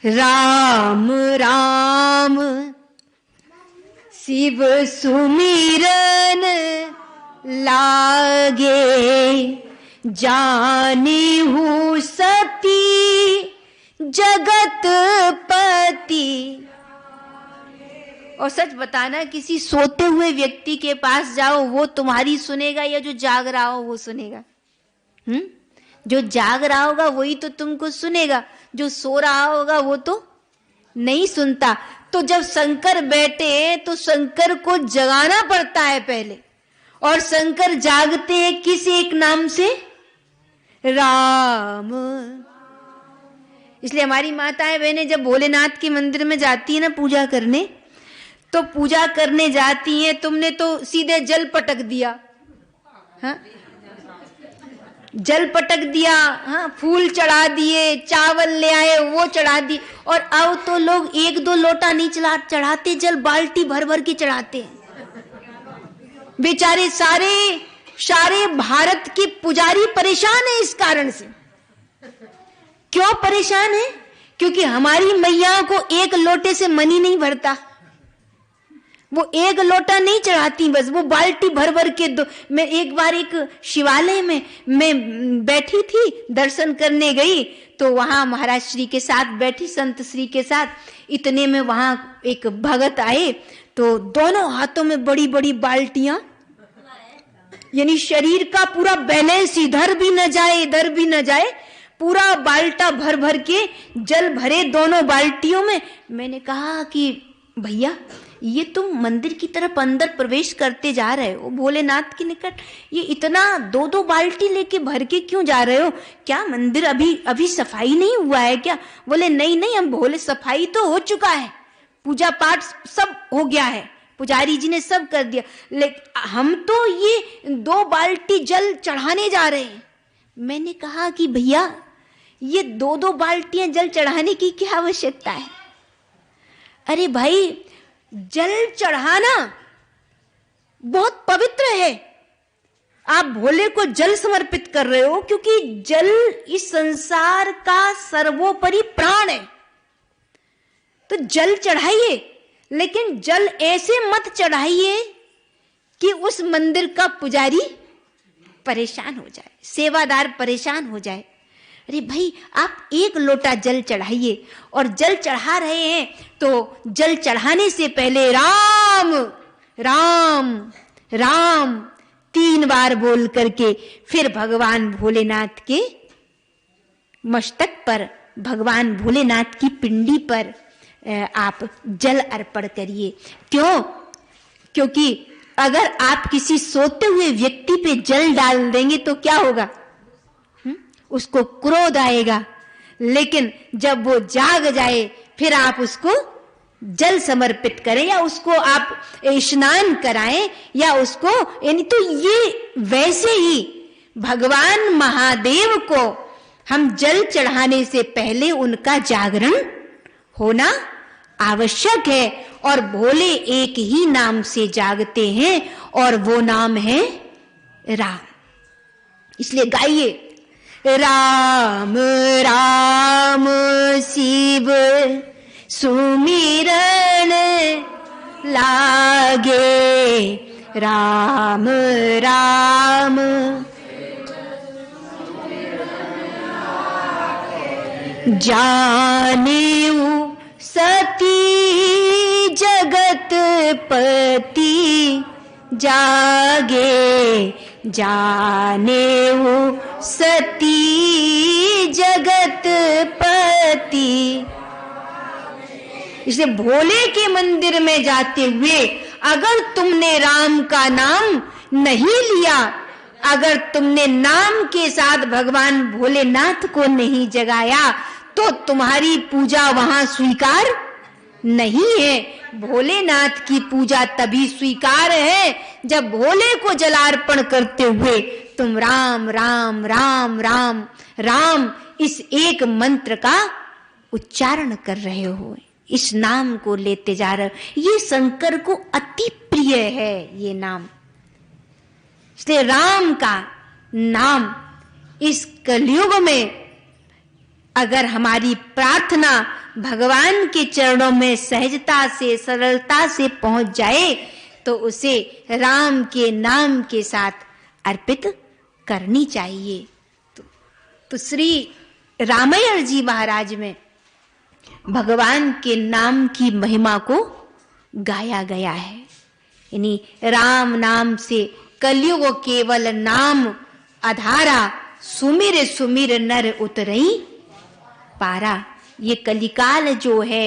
राम राम शिव सुमिरन लागे, जानिहु सती जगत पति। और सच बताना, किसी सोते हुए व्यक्ति के पास जाओ, वो तुम्हारी सुनेगा या जो जाग रहा हो वो सुनेगा? जो जाग रहा होगा वही तो तुमको सुनेगा, जो सो रहा होगा वो तो नहीं सुनता। तो जब शंकर बैठे तो शंकर को जगाना पड़ता है पहले, और शंकर जागते हैं किस एक नाम से? राम। इसलिए हमारी माताएं बहनें जब भोलेनाथ के मंदिर में जाती है ना पूजा करने, तो पूजा करने जाती हैं, तुमने तो सीधे जल पटक दिया, हाँ? जल पटक दिया, हाँ, फूल चढ़ा दिए, चावल ले आए वो चढ़ा दिए। और अब तो लोग एक दो लोटा नहीं चढ़ाते, जल बाल्टी भर भर के चढ़ाते हैं। बेचारे सारे भारत के पुजारी परेशान है इस कारण से। क्यों परेशान है? क्योंकि हमारी मैया को एक लोटे से मन ही नहीं भरता, वो एक लोटा नहीं चढ़ाती, बस वो बाल्टी भर भर के मैं एक बार एक शिवालय में मैं बैठी थी, दर्शन करने गई, तो वहां महाराज श्री के साथ बैठी, संत श्री के साथ। इतने में वहां एक भगत आए, तो दोनों हाथों में बड़ी बड़ी बाल्टियां, यानी शरीर का पूरा बैलेंस इधर भी न जाए इधर भी न जाए, पूरा बाल्टा भर भर के जल भरे दोनों बाल्टियों में। मैंने कहा कि भैया, ये तुम मंदिर की तरफ अंदर प्रवेश करते जा रहे हो भोलेनाथ के निकट, ये इतना दो दो बाल्टी लेके भर के क्यों जा रहे हो? क्या मंदिर अभी सफाई नहीं हुआ है क्या? बोले नहीं, हम भोले, सफाई तो हो चुका है, पूजा पाठ सब हो गया है, पुजारी जी ने सब कर दिया, लेकिन हम तो ये 2 बाल्टी जल चढ़ाने जा रहे हैं। मैंने कहा कि भैया, ये 2 बाल्टियां जल चढ़ाने की क्या आवश्यकता है? अरे भाई, जल चढ़ाना बहुत पवित्र है। आप भोले को जल समर्पित कर रहे हो, क्योंकि जल इस संसार का सर्वोपरि प्राण है। तो जल चढ़ाइए, लेकिन जल ऐसे मत चढ़ाइए कि उस मंदिर का पुजारी परेशान हो जाए, सेवादार परेशान हो जाए। अरे भाई, आप 1 लोटा जल चढ़ाइए, और जल चढ़ा रहे हैं तो जल चढ़ाने से पहले राम राम राम 3 बार बोल करके फिर भगवान भोलेनाथ के मस्तक पर, भगवान भोलेनाथ की पिंडी पर आप जल अर्पण करिए। क्यों? क्योंकि अगर आप किसी सोते हुए व्यक्ति पे जल डाल देंगे तो क्या होगा? उसको क्रोध आएगा, लेकिन जब वो जाग जाए फिर आप उसको जल समर्पित करें, या उसको आप स्नान कराएं, या उसको, यानी तो ये वैसे ही भगवान महादेव को हम जल चढ़ाने से पहले उनका जागरण होना आवश्यक है। और भोले एक ही नाम से जागते हैं, और वो नाम है राम। इसलिए गाइए, राम राम शिव सुमिरन लागे, राम राम जानेऊ सती जगत पति, जागे जानेऊ सती जगत पति। इसलिए भोले के मंदिर में जाते हुए अगर तुमने राम का नाम नहीं लिया, अगर तुमने नाम के साथ भगवान भोलेनाथ को नहीं जगाया, तो तुम्हारी पूजा वहां स्वीकार नहीं है। भोलेनाथ की पूजा तभी स्वीकार है जब भोले को जलार्पण करते हुए तुम राम राम राम राम राम इस एक मंत्र का उच्चारण कर रहे हो, इस नाम को लेते जा रहे हो। ये शंकर को अति प्रिय है ये नाम। इसलिए राम का नाम इस कलयुग में अगर हमारी प्रार्थना भगवान के चरणों में सहजता से, सरलता से पहुंच जाए तो उसे राम के नाम के साथ अर्पित करनी चाहिए। तो श्री रामायण जी महाराज में भगवान के नाम की महिमा को गाया गया है। यानी राम नाम से कलयुग केवल नाम आधारा, सुमिर सुमिर नर उतरई पारा। ये कलिकाल जो है,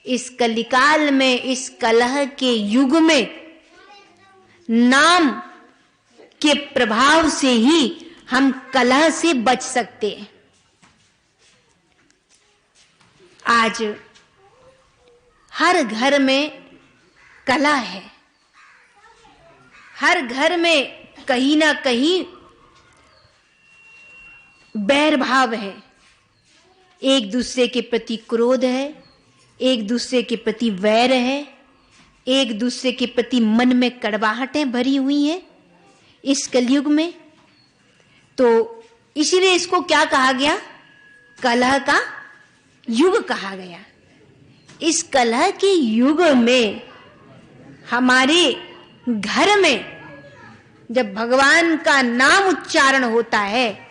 इस कलिकाल में, इस कलह के युग में नाम के प्रभाव से ही हम कलह से बच सकते हैं। आज हर घर में कलह है, हर घर में कहीं ना कहीं बैर भाव है, एक दूसरे के प्रति क्रोध है, एक दूसरे के प्रति वैर है, एक दूसरे के प्रति मन में कड़वाहटें भरी हुई हैं इस कलयुग में। तो इसीलिए इसको क्या कहा गया? कलह का युग कहा गया। इस कलह के युग में हमारे घर में जब भगवान का नाम उच्चारण होता है,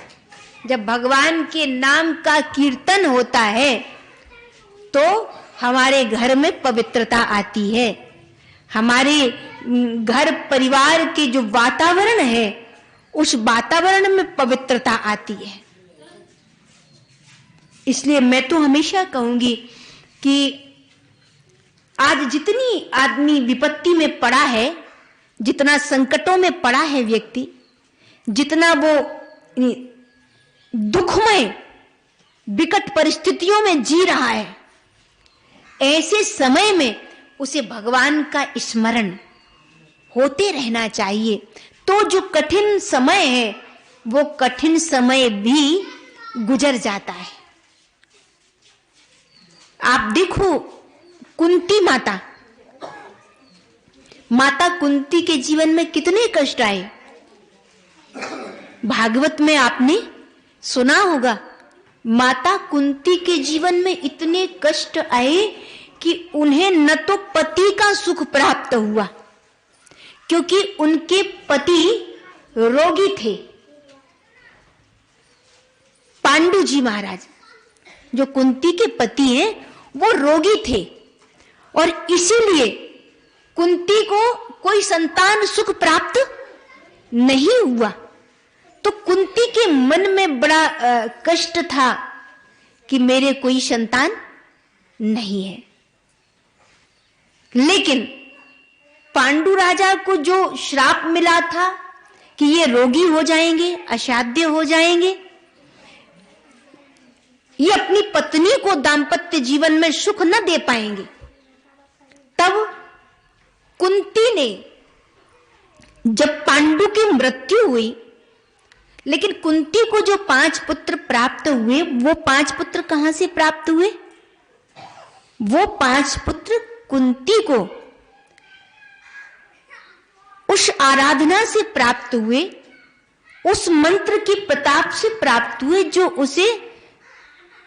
जब भगवान के नाम का कीर्तन होता है, तो हमारे घर में पवित्रता आती है। हमारे घर परिवार के जो वातावरण है, उस वातावरण में पवित्रता आती है। इसलिए मैं तो हमेशा कहूंगी कि आज जितनी आदमी विपत्ति में पड़ा है, जितना संकटों में पड़ा है व्यक्ति, जितना वो दुखमय विकट परिस्थितियों में जी रहा है, ऐसे समय में उसे भगवान का स्मरण होते रहना चाहिए। तो जो कठिन समय है, वो कठिन समय भी गुजर जाता है। आप देखो कुंती माता, माता कुंती के जीवन में कितने कष्ट आए। भागवत में आपने सुना होगा, माता कुंती के जीवन में इतने कष्ट आए कि उन्हें न तो पति का सुख प्राप्त हुआ, क्योंकि उनके पति रोगी थे। पांडु जी महाराज जो कुंती के पति हैं, वो रोगी थे और इसीलिए कुंती को कोई संतान सुख प्राप्त नहीं हुआ। तो कुंती के मन में बड़ा कष्ट था कि मेरे कोई संतान नहीं है। लेकिन पांडु राजा को जो श्राप मिला था कि ये रोगी हो जाएंगे, असाध्य हो जाएंगे, ये अपनी पत्नी को दाम्पत्य जीवन में सुख न दे पाएंगे, तब कुंती ने, जब पांडु की मृत्यु हुई, लेकिन कुंती को जो 5 पुत्र प्राप्त हुए, वो 5 पुत्र कहां से प्राप्त हुए? वो 5 पुत्र कुंती को उस आराधना से प्राप्त हुए, उस मंत्र की प्रताप से प्राप्त हुए जो उसे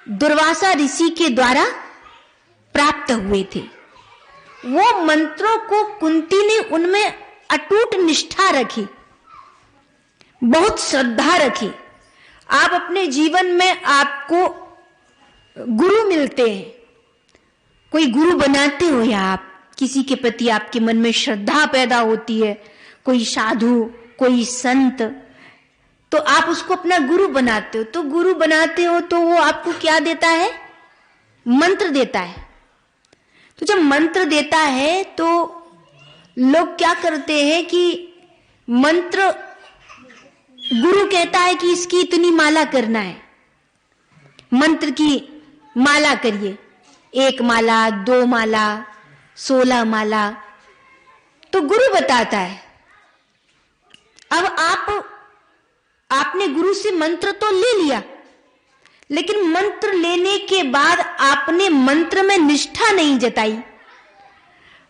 दुर्वासा ऋषि के द्वारा प्राप्त हुए थे। वो मंत्रों को कुंती ने उनमें अटूट निष्ठा रखी, बहुत श्रद्धा रखी। आप अपने जीवन में आपको गुरु मिलते हैं, कोई गुरु बनाते हो या आप किसी के प्रति आपके मन में श्रद्धा पैदा होती है, कोई साधु, कोई संत, तो आप उसको अपना गुरु बनाते हो। तो गुरु बनाते हो तो वो आपको क्या देता है? मंत्र देता है। तो जब मंत्र देता है तो लोग क्या करते हैं कि मंत्र, गुरु कहता है कि इसकी इतनी माला करना है, मंत्र की माला करिए, 1 माला, 2 माला, 16 माला, तो गुरु बताता है। अब आपने गुरु से मंत्र तो ले लिया, लेकिन मंत्र लेने के बाद आपने मंत्र में निष्ठा नहीं जताई,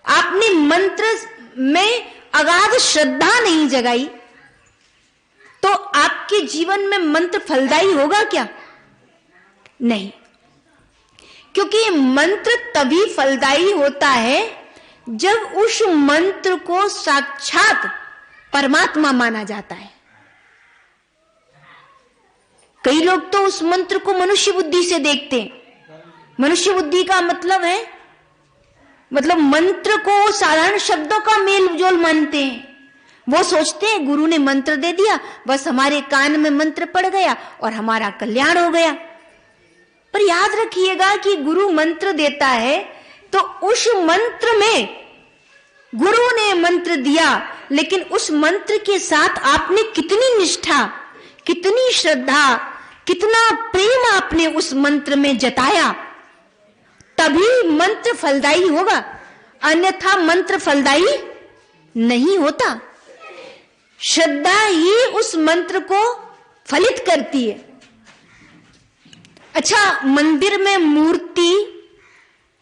आपने मंत्र में अगाध श्रद्धा नहीं जगाई, तो आपके जीवन में मंत्र फलदायी होगा क्या? नहीं। क्योंकि मंत्र तभी फलदायी होता है जब उस मंत्र को साक्षात परमात्मा माना जाता है। कई लोग तो उस मंत्र को मनुष्य बुद्धि से देखते हैं। मनुष्य बुद्धि का मतलब है, मतलब मंत्र को साधारण शब्दों का मेल जोल मानते हैं। वो सोचते हैं गुरु ने मंत्र दे दिया, बस हमारे कान में मंत्र पड़ गया और हमारा कल्याण हो गया। पर याद रखिएगा कि गुरु मंत्र देता है तो उस मंत्र में गुरु ने मंत्र दिया, लेकिन उस मंत्र के साथ आपने कितनी निष्ठा, कितनी श्रद्धा, कितना प्रेम आपने उस मंत्र में जताया, तभी मंत्र फलदायी होगा, अन्यथा मंत्र फलदायी नहीं होता। श्रद्धा ही उस मंत्र को फलित करती है। अच्छा, मंदिर में मूर्ति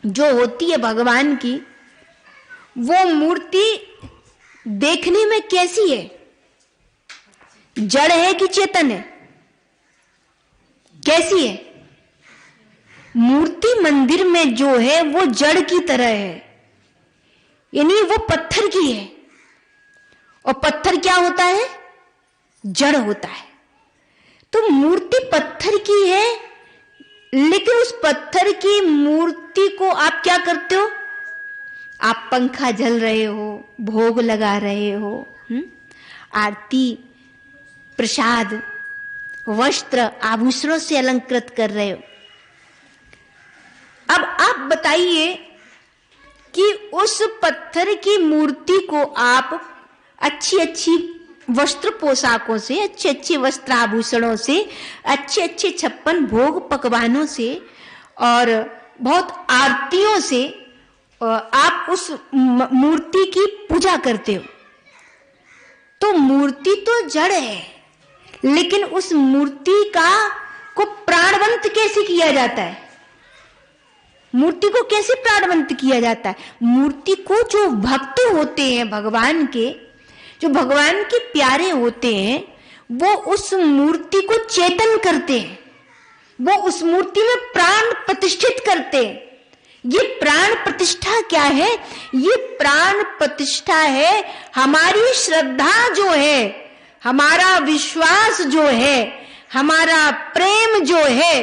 जो होती है भगवान की, वो मूर्ति देखने में कैसी है? जड़ है कि चेतन है? कैसी है? मूर्ति मंदिर में जो है वो जड़ की तरह है, यानी वो पत्थर की है। और पत्थर क्या होता है? जड़ होता है। तो मूर्ति पत्थर की है, लेकिन उस पत्थर की मूर्ति को आप क्या करते हो? आप पंखा जल रहे हो, भोग लगा रहे हो, आरती, प्रसाद, वस्त्र, आभूषणों से अलंकृत कर रहे हो। अब आप बताइए कि उस पत्थर की मूर्ति को आप अच्छी अच्छी वस्त्र पोशाकों से, अच्छे अच्छे वस्त्र आभूषणों से, अच्छे अच्छे 56 भोग पकवानों से और बहुत आरतियों से आप उस मूर्ति की पूजा करते हो। तो मूर्ति तो जड़ है, लेकिन उस मूर्ति को प्राणवंत कैसे किया जाता है? मूर्ति को कैसे प्राणवंत किया जाता है? मूर्ति को जो भक्त होते हैं भगवान के, जो भगवान के प्यारे होते हैं, वो उस मूर्ति को चेतन करते हैं, वो उस मूर्ति में प्राण प्रतिष्ठित करते हैं। ये प्राण प्रतिष्ठा क्या है? ये प्राण प्रतिष्ठा है हमारी श्रद्धा जो है, हमारा विश्वास जो है, हमारा प्रेम जो है,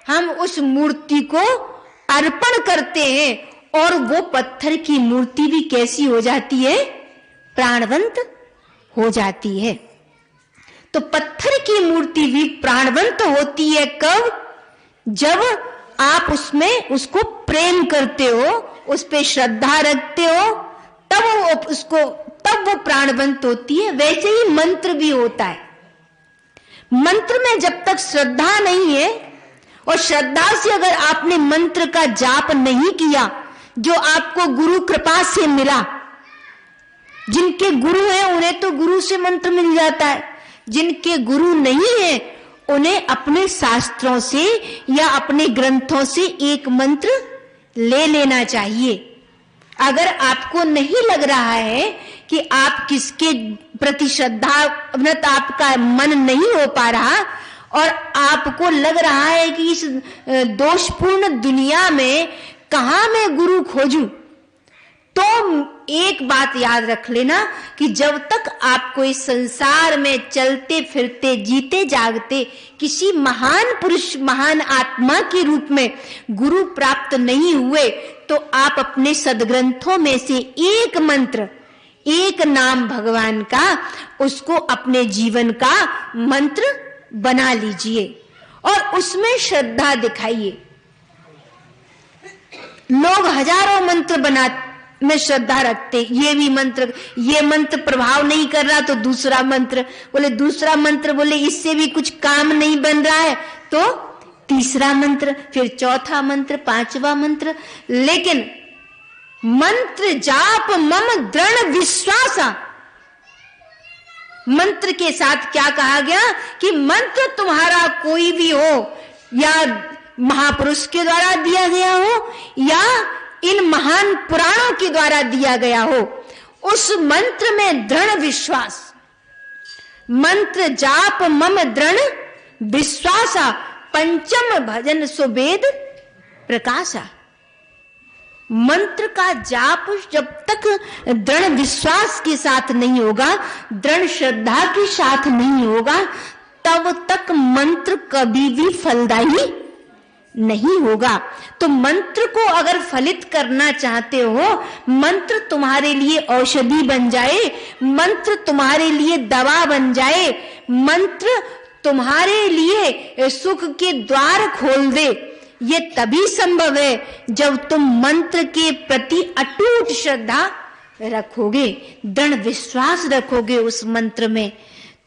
हम उस मूर्ति को अर्पण करते हैं और वो पत्थर की मूर्ति भी कैसी हो जाती है? प्राणवंत हो जाती है। तो पत्थर की मूर्ति भी प्राणवंत होती है कब? जब आप उसमें उसको प्रेम करते हो, उस पे श्रद्धा रखते हो, तब वो प्राणवंत होती है। वैसे ही मंत्र भी होता है। मंत्र में जब तक श्रद्धा नहीं है, और श्रद्धा से अगर आपने मंत्र का जाप नहीं किया जो आपको गुरु कृपा से मिला, जिनके गुरु हैं उन्हें तो गुरु से मंत्र मिल जाता है, जिनके गुरु नहीं है उन्हें अपने शास्त्रों से या अपने ग्रंथों से एक मंत्र ले लेना चाहिए। अगर आपको नहीं लग रहा है कि आप किसके प्रति श्रद्धा, आपका मन नहीं हो पा रहा और आपको लग रहा है कि इस दोषपूर्ण दुनिया में कहां मैं गुरु खोजूं, तो एक बात याद रख लेना कि जब तक आपको इस संसार में चलते फिरते जीते जागते किसी महान पुरुष, महान आत्मा के रूप में गुरु प्राप्त नहीं हुए, तो आप अपने सदग्रंथों में से एक मंत्र, एक नाम भगवान का, उसको अपने जीवन का मंत्र बना लीजिए और उसमें श्रद्धा दिखाइए। लोग हजारों मंत्र में श्रद्धा रखते, ये मंत्र प्रभाव नहीं कर रहा तो दूसरा मंत्र, बोले इससे भी कुछ काम नहीं बन रहा है तो तीसरा मंत्र, फिर चौथा मंत्र, पांचवा मंत्र। लेकिन मंत्र जाप मम दृढ़ विश्वासा, मंत्र के साथ क्या कहा गया कि मंत्र तुम्हारा कोई भी हो, या महापुरुष के द्वारा दिया गया हो या इन महान पुराणों के द्वारा दिया गया हो, उस मंत्र में दृढ़ विश्वास। मंत्र जाप मम दृढ़ विश्वासा, पंचम भजन सुवेद प्रकाशा। मंत्र का जाप जब तक दृढ़ विश्वास के साथ नहीं होगा, दृढ़ श्रद्धा के साथ नहीं होगा, तब तक मंत्र कभी भी फलदायी नहीं होगा। तो मंत्र को अगर फलित करना चाहते हो, मंत्र तुम्हारे लिए औषधि बन जाए, मंत्र तुम्हारे लिए दवा बन जाए, मंत्र तुम्हारे लिए सुख के द्वार खोल दे, ये तभी संभव है जब तुम मंत्र के प्रति अटूट श्रद्धा रखोगे, दृढ़ विश्वास रखोगे उस मंत्र में।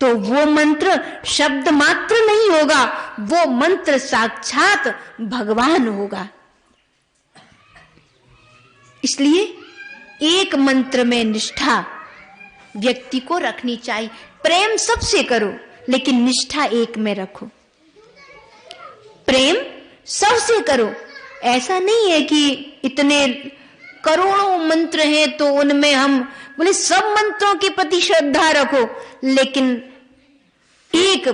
तो वो मंत्र शब्द मात्र नहीं होगा, वो मंत्र साक्षात भगवान होगा। इसलिए एक मंत्र में निष्ठा व्यक्ति को रखनी चाहिए। प्रेम सबसे करो, लेकिन निष्ठा एक में रखो। प्रेम सबसे करो, ऐसा नहीं है कि इतने करोड़ों मंत्र हैं तो उनमें हम बोले सब मंत्रों के प्रति श्रद्धा रखो, लेकिन एक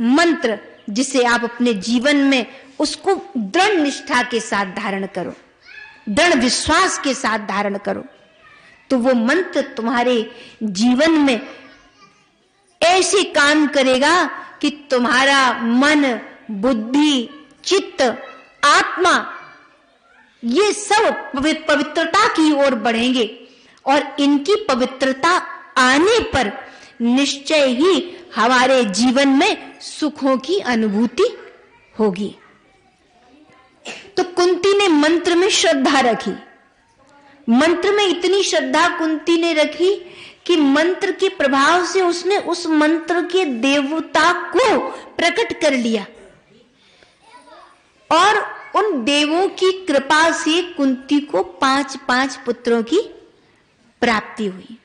मंत्र जिसे आप अपने जीवन में उसको दृढ़ निष्ठा के साथ धारण करो, दृढ़ विश्वास के साथ धारण करो, तो वो मंत्र तुम्हारे जीवन में ऐसे काम करेगा कि तुम्हारा मन, बुद्धि, चित्त, आत्मा ये सब पवित्रता की ओर बढ़ेंगे, और इनकी पवित्रता आने पर निश्चय ही हमारे जीवन में सुखों की अनुभूति होगी। तो कुंती ने मंत्र में श्रद्धा रखी। मंत्र में इतनी श्रद्धा कुंती ने रखी कि मंत्र के प्रभाव से उसने उस मंत्र के देवता को प्रकट कर लिया, और उन देवों की कृपा से कुंती को 5 पुत्रों की प्राप्ति हुई।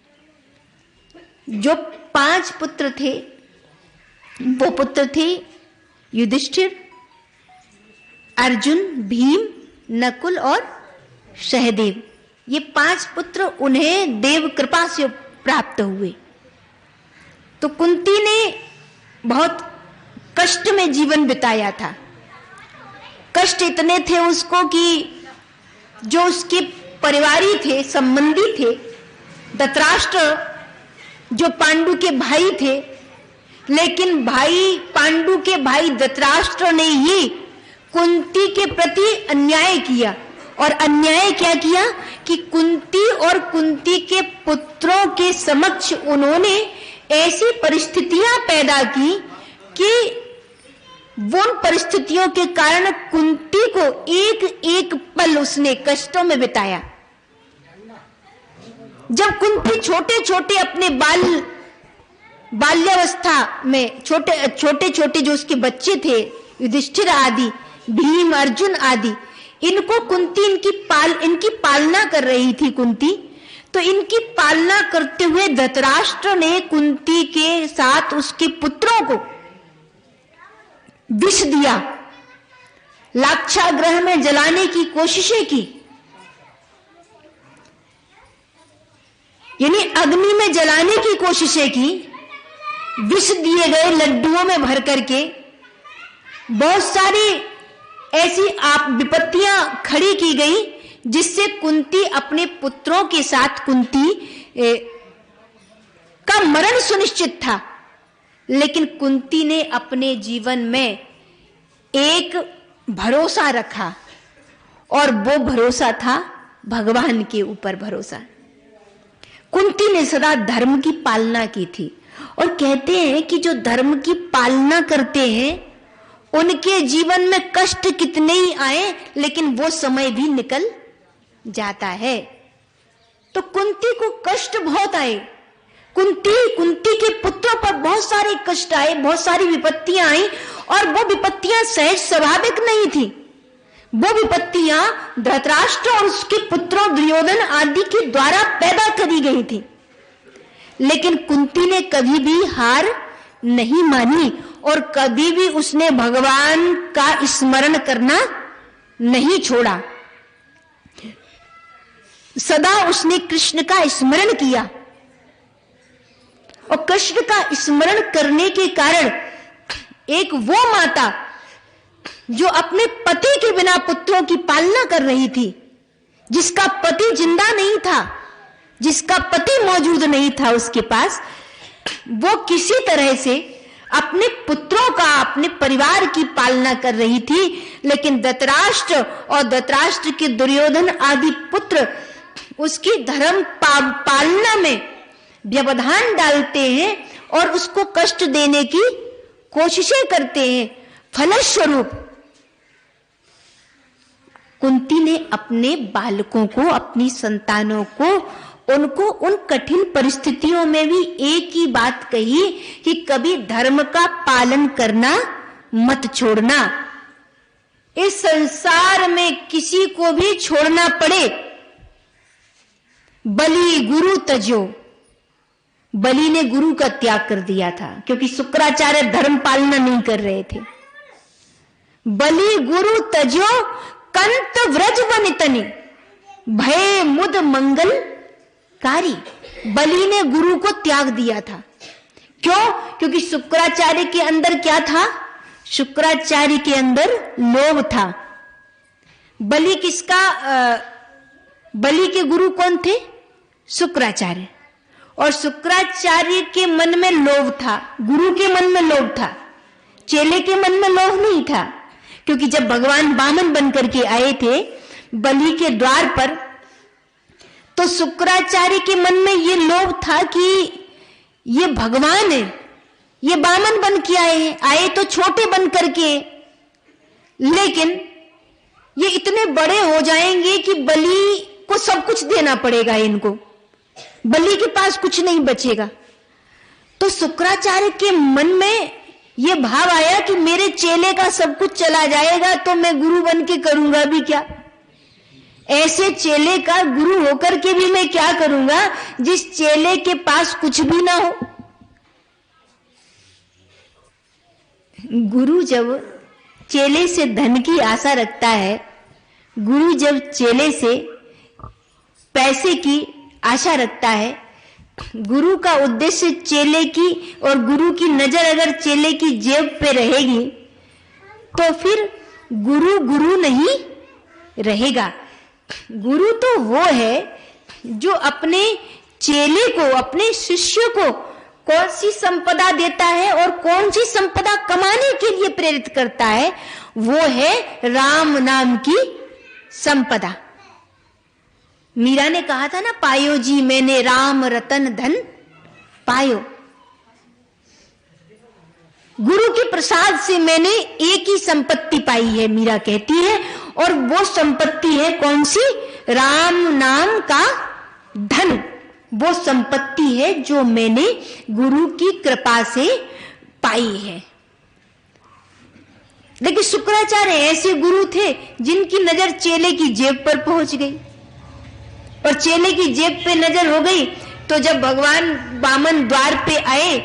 जो 5 पुत्र थे वो पुत्र थे युधिष्ठिर, अर्जुन, भीम, नकुल और सहदेव। ये 5 पुत्र उन्हें देव कृपा से प्राप्त हुए। तो कुंती ने बहुत कष्ट में जीवन बिताया था। कष्ट इतने थे उसको कि जो उसके परिवारी थे, संबंधी थे, धृतराष्ट्र जो पांडु के भाई थे, लेकिन भाई पांडु के भाई धृतराष्ट्र ने ही कुंती के प्रति अन्याय किया। और अन्याय क्या किया कि कुंती और कुंती के पुत्रों के समक्ष उन्होंने ऐसी परिस्थितियां पैदा की कि वो उन परिस्थितियों के कारण कुंती को एक एक पल उसने कष्टों में बिताया। जब कुंती छोटे छोटे अपने बाल्यावस्था में छोटे छोटे जो उसके बच्चे थे, युधिष्ठिर आदि, भीम, अर्जुन आदि, इनको कुंती इनकी पालना कर रही थी कुंती। तो इनकी पालना करते हुए धृतराष्ट्र ने कुंती के साथ उसके पुत्रों को विष दिया, लाक्षागृह में जलाने की कोशिशें की, यानी अग्नि में जलाने की कोशिशें की। विष दिए गए लड्डुओं में भर करके बहुत सारी ऐसी विपत्तियां खड़ी की गई, जिससे कुंती अपने पुत्रों के साथ कुंती का मरण सुनिश्चित था। लेकिन कुंती ने अपने जीवन में एक भरोसा रखा, और वो भरोसा था भगवान के ऊपर भरोसा। कुंती ने सदा धर्म की पालना की थी, और कहते हैं कि जो धर्म की पालना करते हैं उनके जीवन में कष्ट कितने ही आए, लेकिन वो समय भी निकल जाता है। तो कुंती को कष्ट बहुत आए, कुंती के पुत्रों पर बहुत सारे कष्ट आए, बहुत सारी विपत्तियां आई, और वो विपत्तियां सहज स्वाभाविक नहीं थी। वो विपत्तियां धृतराष्ट्र और उसके पुत्रों दुर्योधन आदि के द्वारा पैदा करी गई थी। लेकिन कुंती ने कभी भी हार नहीं मानी, और कभी भी उसने भगवान का स्मरण करना नहीं छोड़ा। सदा उसने कृष्ण का स्मरण किया, और कृष्ण का स्मरण करने के कारण एक वो माता जो अपने पति के बिना पुत्रों की पालना कर रही थी, जिसका पति जिंदा नहीं था, जिसका पति मौजूद नहीं था उसके पास, वो किसी तरह से अपने पुत्रों का, अपने परिवार की पालना कर रही थी। लेकिन धृतराष्ट्र और धृतराष्ट्र के दुर्योधन आदि पुत्र उसकी धर्म पालना में व्यवधान डालते हैं और उसको कष्ट देने की कोशिशें करते हैं। फलस्वरूप कुंती ने अपने बालकों को, अपनी संतानों को, उनको उन कठिन परिस्थितियों में भी एक ही बात कही कि कभी धर्म का पालन करना मत छोड़ना। इस संसार में किसी को भी छोड़ना पड़े, बलि गुरु तजो। बलि ने गुरु का त्याग कर दिया था क्योंकि शुक्राचार्य धर्म पालना नहीं कर रहे थे। बलि गुरु तजो कंत व्रज वनितनि भय मुद मंगल कारी। बलि ने गुरु को त्याग दिया था। क्यों? क्योंकि शुक्राचार्य के अंदर क्या था? शुक्राचार्य के अंदर लोभ था। बलि किसका बलि के गुरु कौन थे? शुक्राचार्य। और शुक्राचार्य के मन में लोभ था, गुरु के मन में लोभ था, चेले के मन में लोभ नहीं था। क्योंकि जब भगवान वामन बनकर के आए थे बलि के द्वार पर, तो शुक्राचार्य के मन में ये लोभ था कि ये भगवान है, ये वामन बन के आए हैं, आए तो छोटे बन करके, लेकिन ये इतने बड़े हो जाएंगे कि बलि को सब कुछ देना पड़ेगा इनको, बलि के पास कुछ नहीं बचेगा। तो शुक्राचार्य के मन में ये भाव आया कि मेरे चेले का सब कुछ चला जाएगा तो मैं गुरु बन के करूंगा भी क्या? ऐसे चेले का गुरु होकर के भी मैं क्या करूंगा जिस चेले के पास कुछ भी ना हो। गुरु जब चेले से धन की आशा रखता है, गुरु जब चेले से पैसे की आशा रखता है, गुरु का उद्देश्य चेले की और गुरु की नजर अगर चेले की जेब पे रहेगी तो फिर गुरु गुरु नहीं रहेगा। गुरु तो वो है जो अपने चेले को, अपने शिष्य को कौन सी संपदा देता है और कौन सी संपदा कमाने के लिए प्रेरित करता है, वो है राम नाम की संपदा। मीरा ने कहा था ना, पायो जी मैंने राम रतन धन पायो। गुरु के प्रसाद से मैंने एक ही संपत्ति पाई है, मीरा कहती है, और वो संपत्ति है कौन सी? राम नाम का धन। वो संपत्ति है जो मैंने गुरु की कृपा से पाई है। लेकिन शुक्राचार्य ऐसे गुरु थे जिनकी नजर चेले की जेब पर पहुंच गई, और चेले की जेब पे नजर हो गई तो जब भगवान वामन द्वार पे आए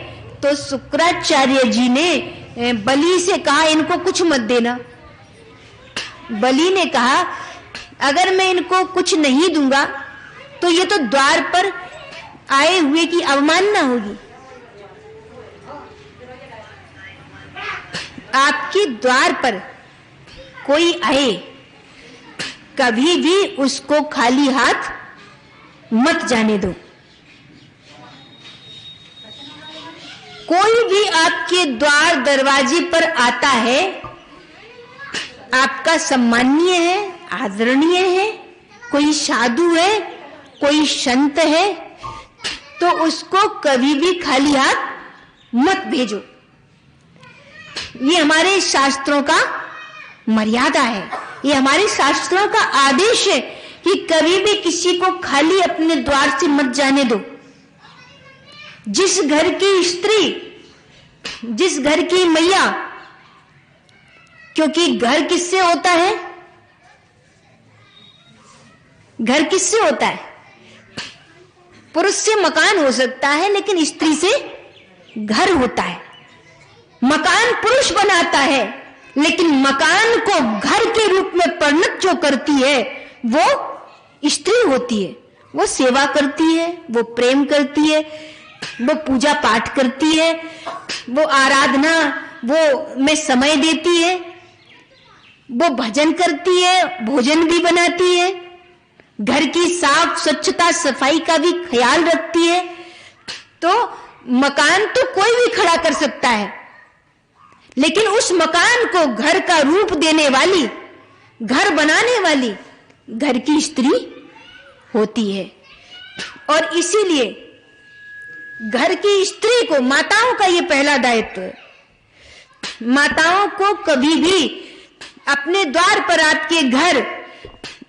तो शुक्राचार्य जी ने बलि से कहा इनको कुछ मत देना। बलि ने कहा अगर मैं इनको कुछ नहीं दूंगा तो ये तो द्वार पर आए हुए की अवमानना होगी। आपके द्वार पर कोई आए, कभी भी उसको खाली हाथ मत जाने दो। कोई भी आपके द्वार दरवाजे पर आता है, आपका सम्मानीय है, आदरणीय है, कोई साधु है, कोई संत है, तो उसको कभी भी खाली हाथ मत भेजो। ये हमारे शास्त्रों का मर्यादा है, ये हमारे शास्त्रों का आदेश है कि कभी भी किसी को खाली अपने द्वार से मत जाने दो। जिस घर की स्त्री, जिस घर की मैया, क्योंकि घर किससे होता है? घर किससे होता है? पुरुष से मकान हो सकता है, लेकिन स्त्री से घर होता है। मकान पुरुष बनाता है, लेकिन मकान को घर के रूप में परिणत जो करती है वो स्त्री होती है। वो सेवा करती है, वो प्रेम करती है, वो पूजा पाठ करती है, वो आराधना वो में समय देती है। वो भजन करती है, भोजन भी बनाती है, घर की साफ स्वच्छता सफाई का भी ख्याल रखती है। तो मकान तो कोई भी खड़ा कर सकता है, लेकिन उस मकान को घर का रूप देने वाली, घर बनाने वाली घर की स्त्री होती है। और इसीलिए घर की स्त्री को, माताओं का यह पहला दायित्व है। माताओं को कभी भी अपने द्वार पर आपके घर,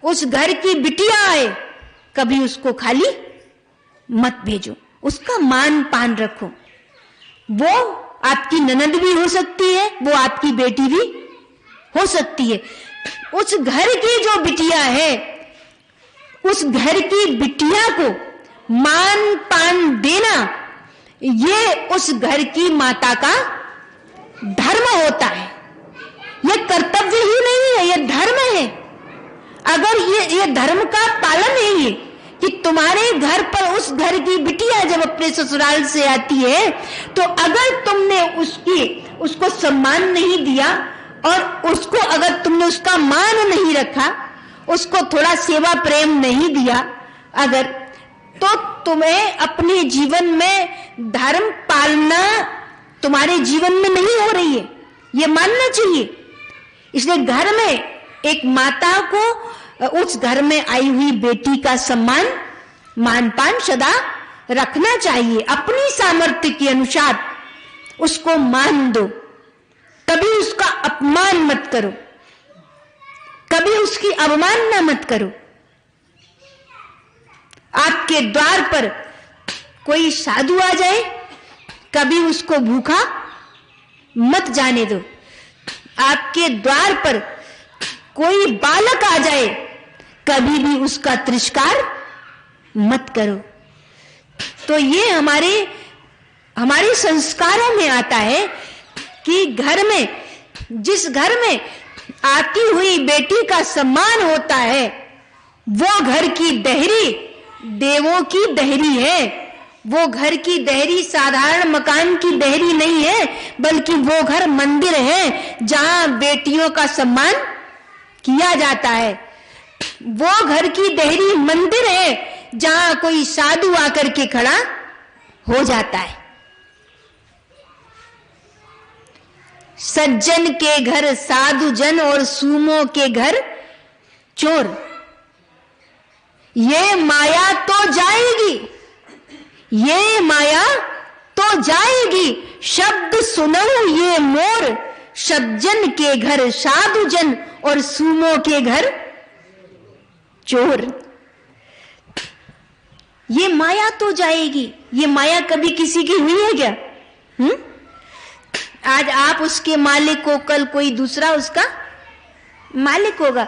उस घर की बिटिया आए, कभी उसको खाली मत भेजो, उसका मान पान रखो। वो आपकी ननद भी हो सकती है, वो आपकी बेटी भी हो सकती है। उस घर की जो बिटिया है, उस घर की बिटिया को मान पान देना, ये उस घर की माता का धर्म होता है। ये कर्तव्य ही नहीं है, ये धर्म है। अगर ये धर्म का पालन है ये, कि तुम्हारे घर पर उस घर की बिटिया जब अपने ससुराल से आती है, तो अगर तुमने उसको सम्मान नहीं दिया और उसको अगर तुमने उसका मान नहीं रखा, उसको थोड़ा सेवा प्रेम नहीं दिया अगर, तो तुम्हें अपने जीवन में धर्म पालना तुम्हारे जीवन में नहीं हो रही है, ये मानना चाहिए। इसलिए घर में एक माता को उस घर में आई हुई बेटी का सम्मान, मान पान सदा रखना चाहिए। अपनी सामर्थ्य के अनुसार उसको मान दो, कभी उसका अपमान मत करो, कभी उसकी अवमानना मत करो। आपके द्वार पर कोई साधु आ जाए, कभी उसको भूखा मत जाने दो। आपके द्वार पर कोई बालक आ जाए, कभी भी उसका तिरस्कार मत करो। तो ये हमारे संस्कारों में आता है कि घर में, जिस घर में आती हुई बेटी का सम्मान होता है, वो घर की देहरी देवों की देहरी है। वो घर की देहरी साधारण मकान की देहरी नहीं है, बल्कि वो घर मंदिर है जहां बेटियों का सम्मान किया जाता है। वो घर की देहरी मंदिर है जहां कोई साधु आकर के खड़ा हो जाता है। सज्जन के घर साधु जन और सूमों के घर चोर। ये माया तो जाएगी, ये माया तो जाएगी, शब्द सुनो ये मोर। सज्जन के घर साधु जन और सूमों के घर चोर। ये माया तो जाएगी। ये माया कभी किसी की हुई है क्या? आज आप उसके मालिक हो, कल कोई दूसरा उसका मालिक होगा।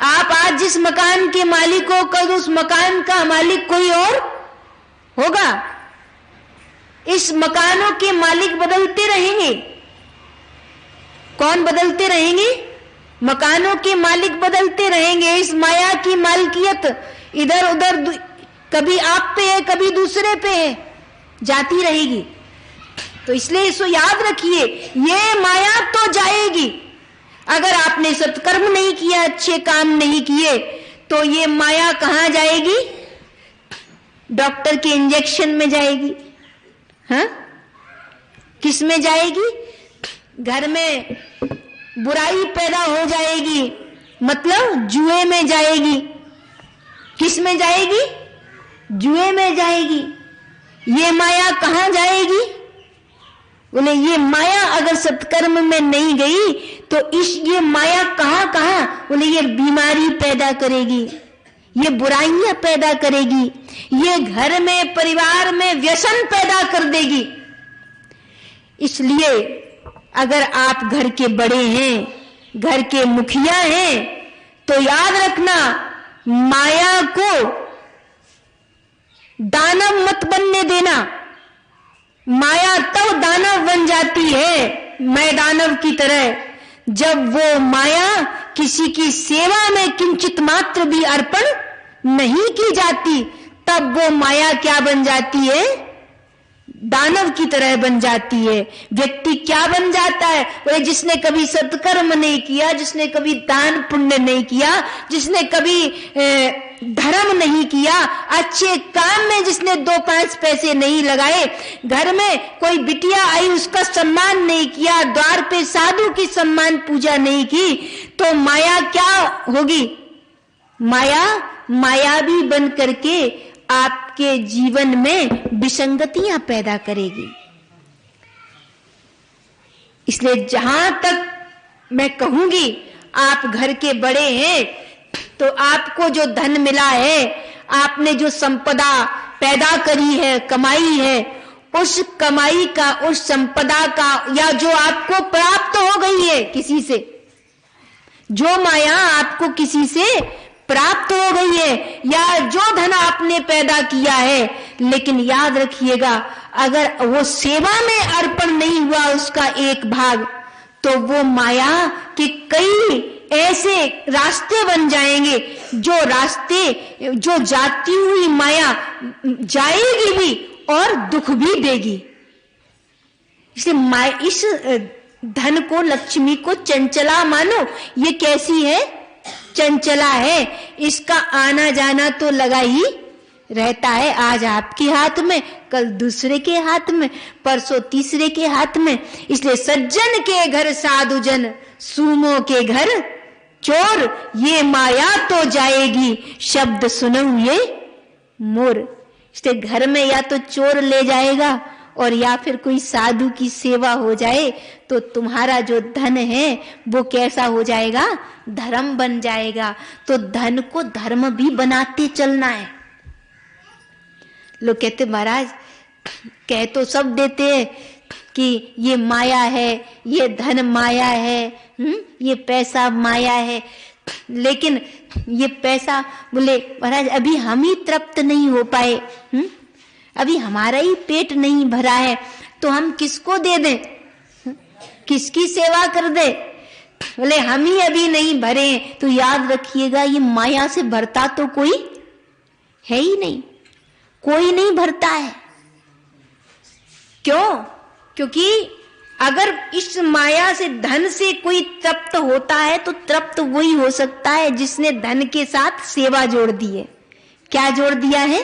आप आज जिस मकान के मालिक हो, कल उस मकान का मालिक कोई और होगा। इस मकानों के मालिक बदलते रहेंगे। कौन बदलते रहेंगे? मकानों के मालिक बदलते रहेंगे। इस माया की मालकियत इधर उधर, कभी आप पे है, कभी दूसरे पे है, जाती रहेगी। तो इसलिए इसको याद रखिए, ये माया तो जाएगी। अगर आपने सत्कर्म नहीं किया, अच्छे काम नहीं किए, तो ये माया कहां जाएगी? डॉक्टर के इंजेक्शन में जाएगी। हाँ, किस में जाएगी? घर में बुराई पैदा हो जाएगी, मतलब जुए में जाएगी। किस में जाएगी? जुए में जाएगी। ये माया कहां जाएगी? बोले ये माया अगर सत्कर्म में नहीं गई तो ये माया कहां? बोले ये बीमारी पैदा करेगी, ये बुराइयां पैदा करेगी, ये घर में परिवार में व्यसन पैदा कर देगी। इसलिए अगर आप घर के बड़े हैं, घर के मुखिया हैं, तो याद रखना, माया को दानव मत बनने देना। माया तब दानव बन जाती है, मैं दानव की तरह, जब वो माया किसी की सेवा में किंचित मात्र भी अर्पण नहीं की जाती, तब वो माया क्या बन जाती है? दानव की तरह बन जाती है। व्यक्ति क्या बन जाता है? वह जिसने कभी सत्कर्म नहीं किया, जिसने कभी दान पुण्य नहीं किया, जिसने कभी धर्म नहीं किया, अच्छे काम में जिसने 2-5 पैसे नहीं लगाए, घर में कोई बिटिया आई उसका सम्मान नहीं किया, द्वार पे साधु की सम्मान पूजा नहीं की, तो माया क्या होगी? माया भी बन करके आपके जीवन में विसंगतियां पैदा करेगी। इसलिए जहां तक मैं कहूंगी, आप घर के बड़े हैं तो आपको जो धन मिला है, आपने जो संपदा पैदा करी है, कमाई है, उस कमाई का, उस संपदा का, या जो आपको प्राप्त हो गई है किसी से, जो माया आपको किसी से प्राप्त हो गई है, या जो धन आपने पैदा किया है, लेकिन याद रखिएगा अगर वो सेवा में अर्पण नहीं हुआ उसका एक भाग, तो वो माया के कई ऐसे रास्ते बन जाएंगे, जो जाती हुई माया जाएगी भी और दुख भी देगी। इसलिए इस धन को, लक्ष्मी को चंचला मानो। ये कैसी है? चंचला है। इसका आना जाना तो लगा ही रहता है। आज आपके हाथ में, कल दूसरे के हाथ में, परसों तीसरे के हाथ में। इसलिए सज्जन के घर साधुजन, सूमों के घर चोर, ये माया तो जाएगी, शब्द सुनो ये मोर। इसलिए घर में या तो चोर ले जाएगा और या फिर कोई साधु की सेवा हो जाए, तो तुम्हारा जो धन है वो कैसा हो जाएगा? धर्म बन जाएगा। तो धन को धर्म भी बनाते चलना है। लोग कहते महाराज, कह तो सब देते हैं कि ये माया है, ये धन माया है, ये पैसा माया है, लेकिन ये पैसा, बोले महाराज अभी हम ही तृप्त नहीं हो पाए, अभी हमारा ही पेट नहीं भरा है, तो हम किसको दे दें, किसकी सेवा कर दे? बोले हम ही अभी नहीं भरे। तो याद रखिएगा, ये माया से भरता तो कोई है ही नहीं, कोई नहीं भरता है। क्यों? क्योंकि अगर इस माया से, धन से कोई तृप्त होता है, तो तृप्त वही हो सकता है जिसने धन के साथ सेवा जोड़ दी है। क्या जोड़ दिया है?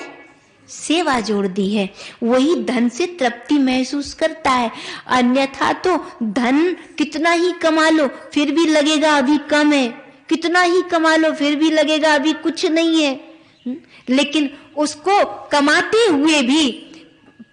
सेवा जोड़ दी है। वही धन से तृप्ति महसूस करता है। अन्यथा तो धन कितना ही कमा लो फिर भी लगेगा अभी कम है, कितना ही कमा लो फिर भी लगेगा अभी कुछ नहीं है। लेकिन उसको कमाते हुए भी,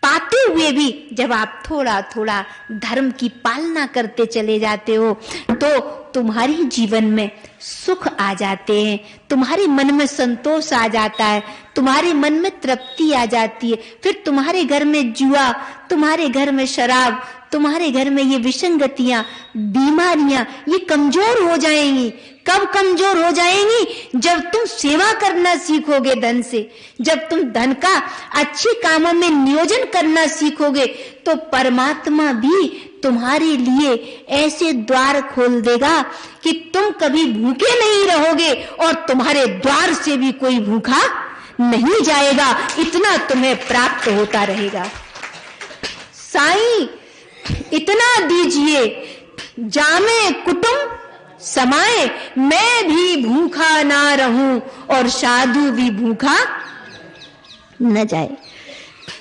पाते हुए भी, जब आप थोड़ा थोड़ा धर्म की पालना करते चले जाते हो, तो तुम्हारी जीवन में सुख आ जाते हैं, तुम्हारे मन में संतोष आ जाता है, तुम्हारे मन में तृप्ति आ जाती है। फिर तुम्हारे घर में जुआ, तुम्हारे घर में शराब, तुम्हारे घर में ये विसंगतियां, बीमारियां, ये कमजोर हो जाएंगी। कब कमजोर हो जाएंगी? जब तुम सेवा करना सीखोगे धन से, जब तुम धन का अच्छे कामों में नियोजन करना सीखोगे, तो परमात्मा भी तुम्हारे लिए ऐसे द्वार खोल देगा कि तुम कभी भूखे नहीं रहोगे और तुम्हारे द्वार से भी कोई भूखा नहीं जाएगा। इतना तुम्हें प्राप्त होता रहेगा। साईं इतना दीजिए, जामे कुटुंब समाए, मैं भी भूखा ना रहूं और साधु भी भूखा न जाए।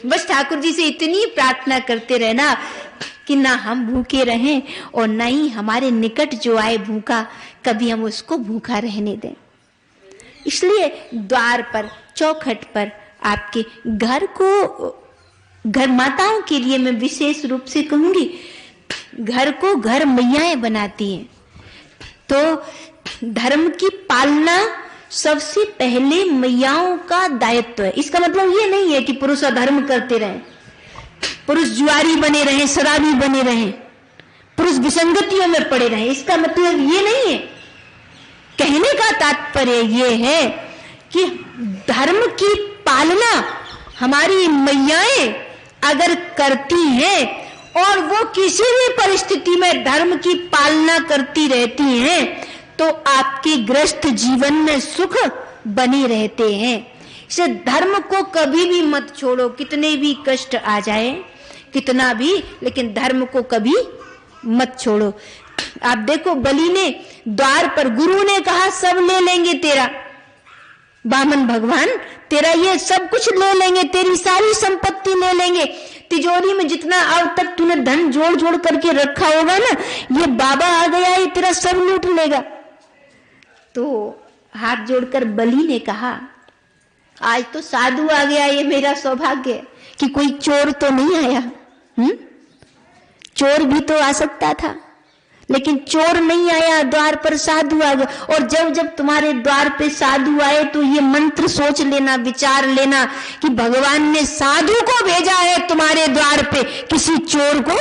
बस ठाकुर जी से इतनी प्रार्थना करते रहना कि ना हम भूखे रहें और ना ही हमारे निकट जो आए भूखा, कभी हम उसको भूखा रहने दें। इसलिए द्वार पर, चौखट पर, आपके घर को, घर माताओं के लिए मैं विशेष रूप से कहूंगी, घर को घर मैयाएं बनाती हैं। तो धर्म की पालना सबसे पहले मैयाओं का दायित्व है। इसका मतलब ये नहीं है कि पुरुष अधर्म करते रहें, पुरुष जुआरी बने रहें, शराबी बने रहें, पुरुष विसंगतियों में पड़े रहें। इसका मतलब ये नहीं है। कहने का तात्पर्य ये है कि धर्म की पालना हमारी मैयाएं अगर करती हैं और वो किसी भी परिस्थिति में धर्म की पालना करती रहती हैं, तो आपके गृहस्थ जीवन में सुख बने रहते हैं। इसे धर्म को कभी भी मत छोड़ो, कितने भी कष्ट आ जाए। कितना भी, लेकिन धर्म को कभी मत छोड़ो। आप देखो बलि ने द्वार पर, गुरु ने कहा सब ले लेंगे तेरा, वामन भगवान तेरा ये सब कुछ ले लेंगे, तेरी सारी संपत्ति ले लेंगे, तिजोरी में जितना अब तक तूने धन जोड़ जोड़ करके रखा होगा ना, ये बाबा आ गया ये तेरा सब लूट लेगा। तो हाथ जोड़कर बलि ने कहा आज तो साधु आ गया, ये मेरा सौभाग्य है कि कोई चोर तो नहीं आया। चोर भी तो आ सकता था, लेकिन चोर नहीं आया, द्वार पर साधु आ गया। और जब जब तुम्हारे द्वार पे साधु आए तो ये मंत्र सोच लेना, विचार लेना कि भगवान ने साधु को भेजा है तुम्हारे द्वार पे, किसी चोर को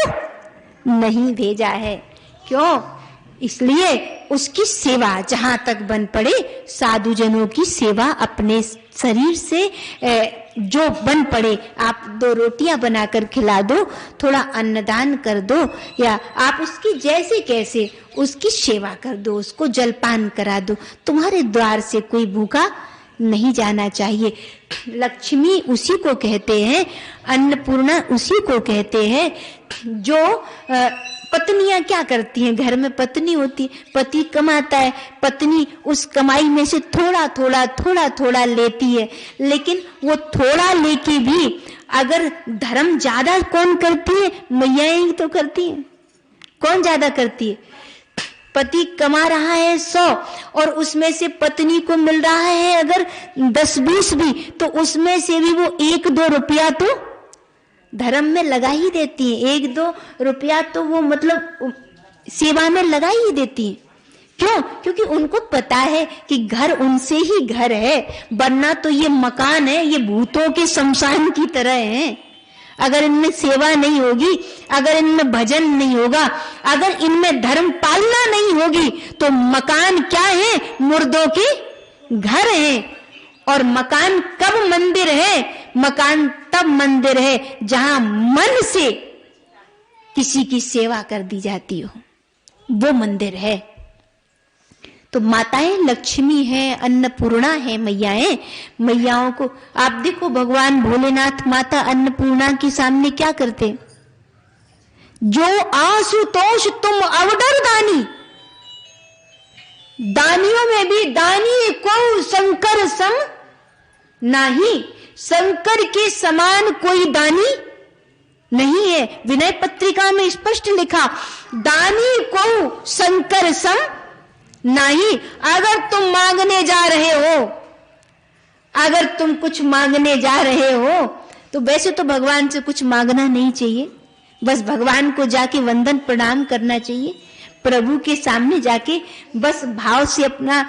नहीं भेजा है। क्यों? इसलिए उसकी सेवा जहां तक बन पड़े, साधुजनों की सेवा अपने शरीर से जो बन पड़े, आप 2 रोटियां बनाकर खिला दो, थोड़ा अन्नदान कर दो, या आप उसकी जैसे कैसे उसकी सेवा कर दो, उसको जलपान करा दो। तुम्हारे द्वार से कोई भूखा नहीं जाना चाहिए। लक्ष्मी उसी को कहते हैं, अन्नपूर्णा उसी को कहते हैं। जो पत्नियां क्या करती हैं, घर में पत्नी होती, पति कमाता है, पत्नी उस कमाई में से थोड़ा थोड़ा लेती है, लेकिन वो थोड़ा लेके भी अगर धर्म ज्यादा कौन करती है? मैया ही तो करती है। कौन ज्यादा करती है? पति कमा रहा है 100 और उसमें से पत्नी को मिल रहा है अगर 10-20 भी, तो उसमें से भी वो 1-2 रुपया तो धर्म में लगा ही देती है। 1-2 रुपया तो वो मतलब सेवा में लगा ही देती है। क्यों? क्योंकि उनको पता है कि घर उनसे ही घर है, वरना तो ये मकान है, ये भूतों के शमशान की तरह है। अगर इनमें सेवा नहीं होगी, अगर इनमें भजन नहीं होगा, अगर इनमें धर्म पालना नहीं होगी, तो मकान क्या है? मुर्दों के घर है। और मकान कब मंदिर है? मकान तब मंदिर है जहां मन से किसी की सेवा कर दी जाती हो, वो मंदिर है। तो माताएं लक्ष्मी है, अन्नपूर्णा है, मैयाएं। मैयाओं को आप देखो, भगवान भोलेनाथ माता अन्नपूर्णा के सामने क्या करते? जो आशुतोष तुम अवडर दानी, दानियों में भी दानी को शंकर सम नहीं, शंकर के समान कोई दानी नहीं है। विनय पत्रिका में स्पष्ट लिखा, दानी को शंकर सम नहीं। अगर तुम मांगने जा रहे हो, अगर तुम कुछ मांगने जा रहे हो, तो वैसे तो भगवान से कुछ मांगना नहीं चाहिए, बस भगवान को जाके वंदन प्रणाम करना चाहिए। प्रभु के सामने जाके बस भाव से अपना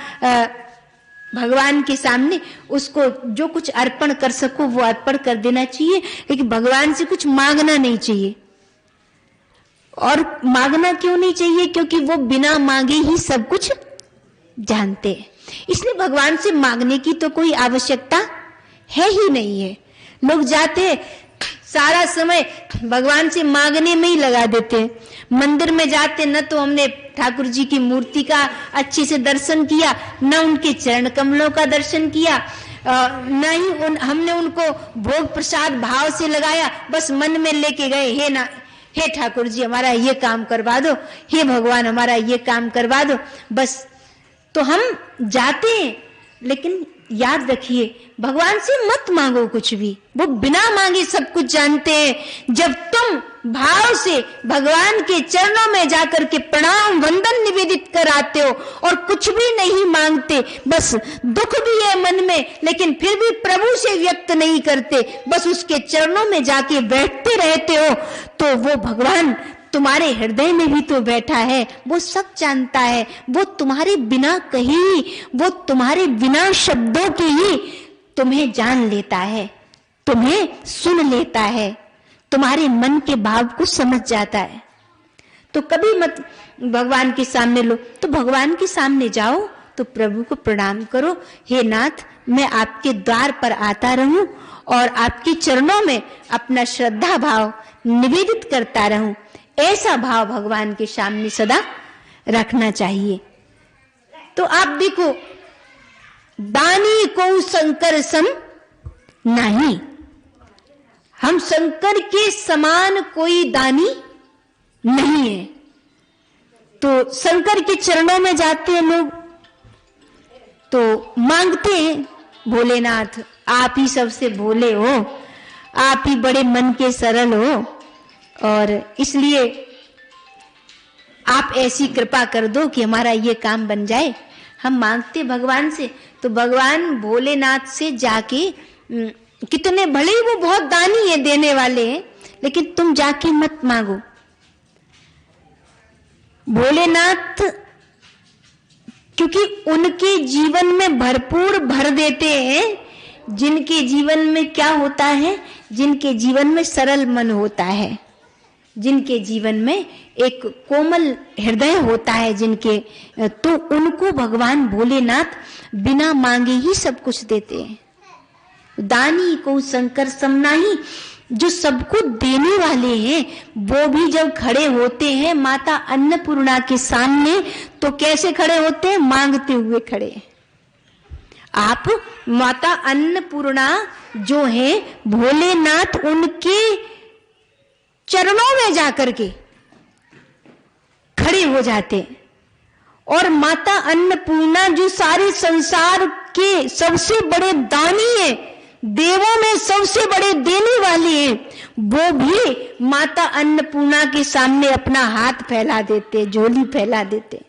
भगवान के सामने उसको जो कुछ अर्पण कर सको वो अर्पण कर देना चाहिए, लेकिन भगवान से कुछ मांगना नहीं चाहिए। और मांगना क्यों नहीं चाहिए? क्योंकि वो बिना मांगे ही सब कुछ जानते हैं। इसलिए भगवान से मांगने की तो कोई आवश्यकता है ही नहीं है। लोग जाते सारा समय भगवान से मांगने में ही लगा देते हैं। मंदिर में जाते न तो हमने ठाकुर जी की मूर्ति का अच्छे से दर्शन किया, न उनके चरण कमलों का दर्शन किया, न ही हमने उनको भोग प्रसाद भाव से लगाया, बस मन में लेके गए, हे ठाकुर जी हमारा ये काम करवा दो, हे भगवान हमारा ये काम करवा दो, बस। तो हम जाते हैं, लेकिन याद रखिए भगवान से मत मांगो कुछ भी, वो बिना मांगे सब कुछ जानते हैं। जब तुम भाव से भगवान के चरणों में जाकर के प्रणाम वंदन निवेदित कराते हो और कुछ भी नहीं मांगते, बस दुख भी है मन में लेकिन फिर भी प्रभु से व्यक्त नहीं करते, बस उसके चरणों में जाके बैठते रहते हो, तो वो भगवान तुम्हारे हृदय में भी तो बैठा है, वो सब जानता है, वो तुम्हारे बिना कही, वो तुम्हारे बिना शब्दों के ही तुम्हें जान लेता है, तुम्हें सुन लेता है, तुम्हारे मन के भाव को समझ जाता है। तो कभी मत भगवान के सामने लो, तो भगवान के सामने जाओ तो प्रभु को प्रणाम करो, हे नाथ मैं आपके द्वार पर आता रहूं और आपके चरणों में अपना श्रद्धा भाव निवेदित करता रहूं। ऐसा भाव भगवान के सामने सदा रखना चाहिए। तो आप देखो, दानी को शंकर सम नहीं, हम शंकर के समान कोई दानी नहीं है। तो शंकर के चरणों में जाते हैं लोग तो मांगते हैं, भोलेनाथ आप ही सबसे भोले हो, आप ही बड़े मन के सरल हो, और इसलिए आप ऐसी कृपा कर दो कि हमारा ये काम बन जाए। हम मांगते भगवान से, तो भगवान भोलेनाथ से जाके कितने भले ही वो बहुत दानी है, देने वाले हैं, लेकिन तुम जाके मत मांगो। भोलेनाथ क्योंकि उनके जीवन में भरपूर भर देते हैं। जिनके जीवन में क्या होता है, जिनके जीवन में सरल मन होता है, जिनके जीवन में एक कोमल हृदय होता है, जिनके, तो उनको भगवान भोलेनाथ बिना मांगे ही सब कुछ देते हैं। दानी को शंकर समनाही, जो सबको देने वाले हैं, वो भी जब खड़े होते हैं माता अन्नपूर्णा के सामने, तो कैसे खड़े होते हैं? मांगते हुए खड़े। आप माता अन्नपूर्णा जो है, भोलेनाथ उनके चरणों में जाकर के खड़े हो जाते। और माता अन्नपूर्णा जो सारे संसार के सबसे बड़े दानी है, देवों में सबसे बड़े देने वाले हैं, वो भी माता अन्नपूर्णा के सामने अपना हाथ फैला देते, झोली फैला देते।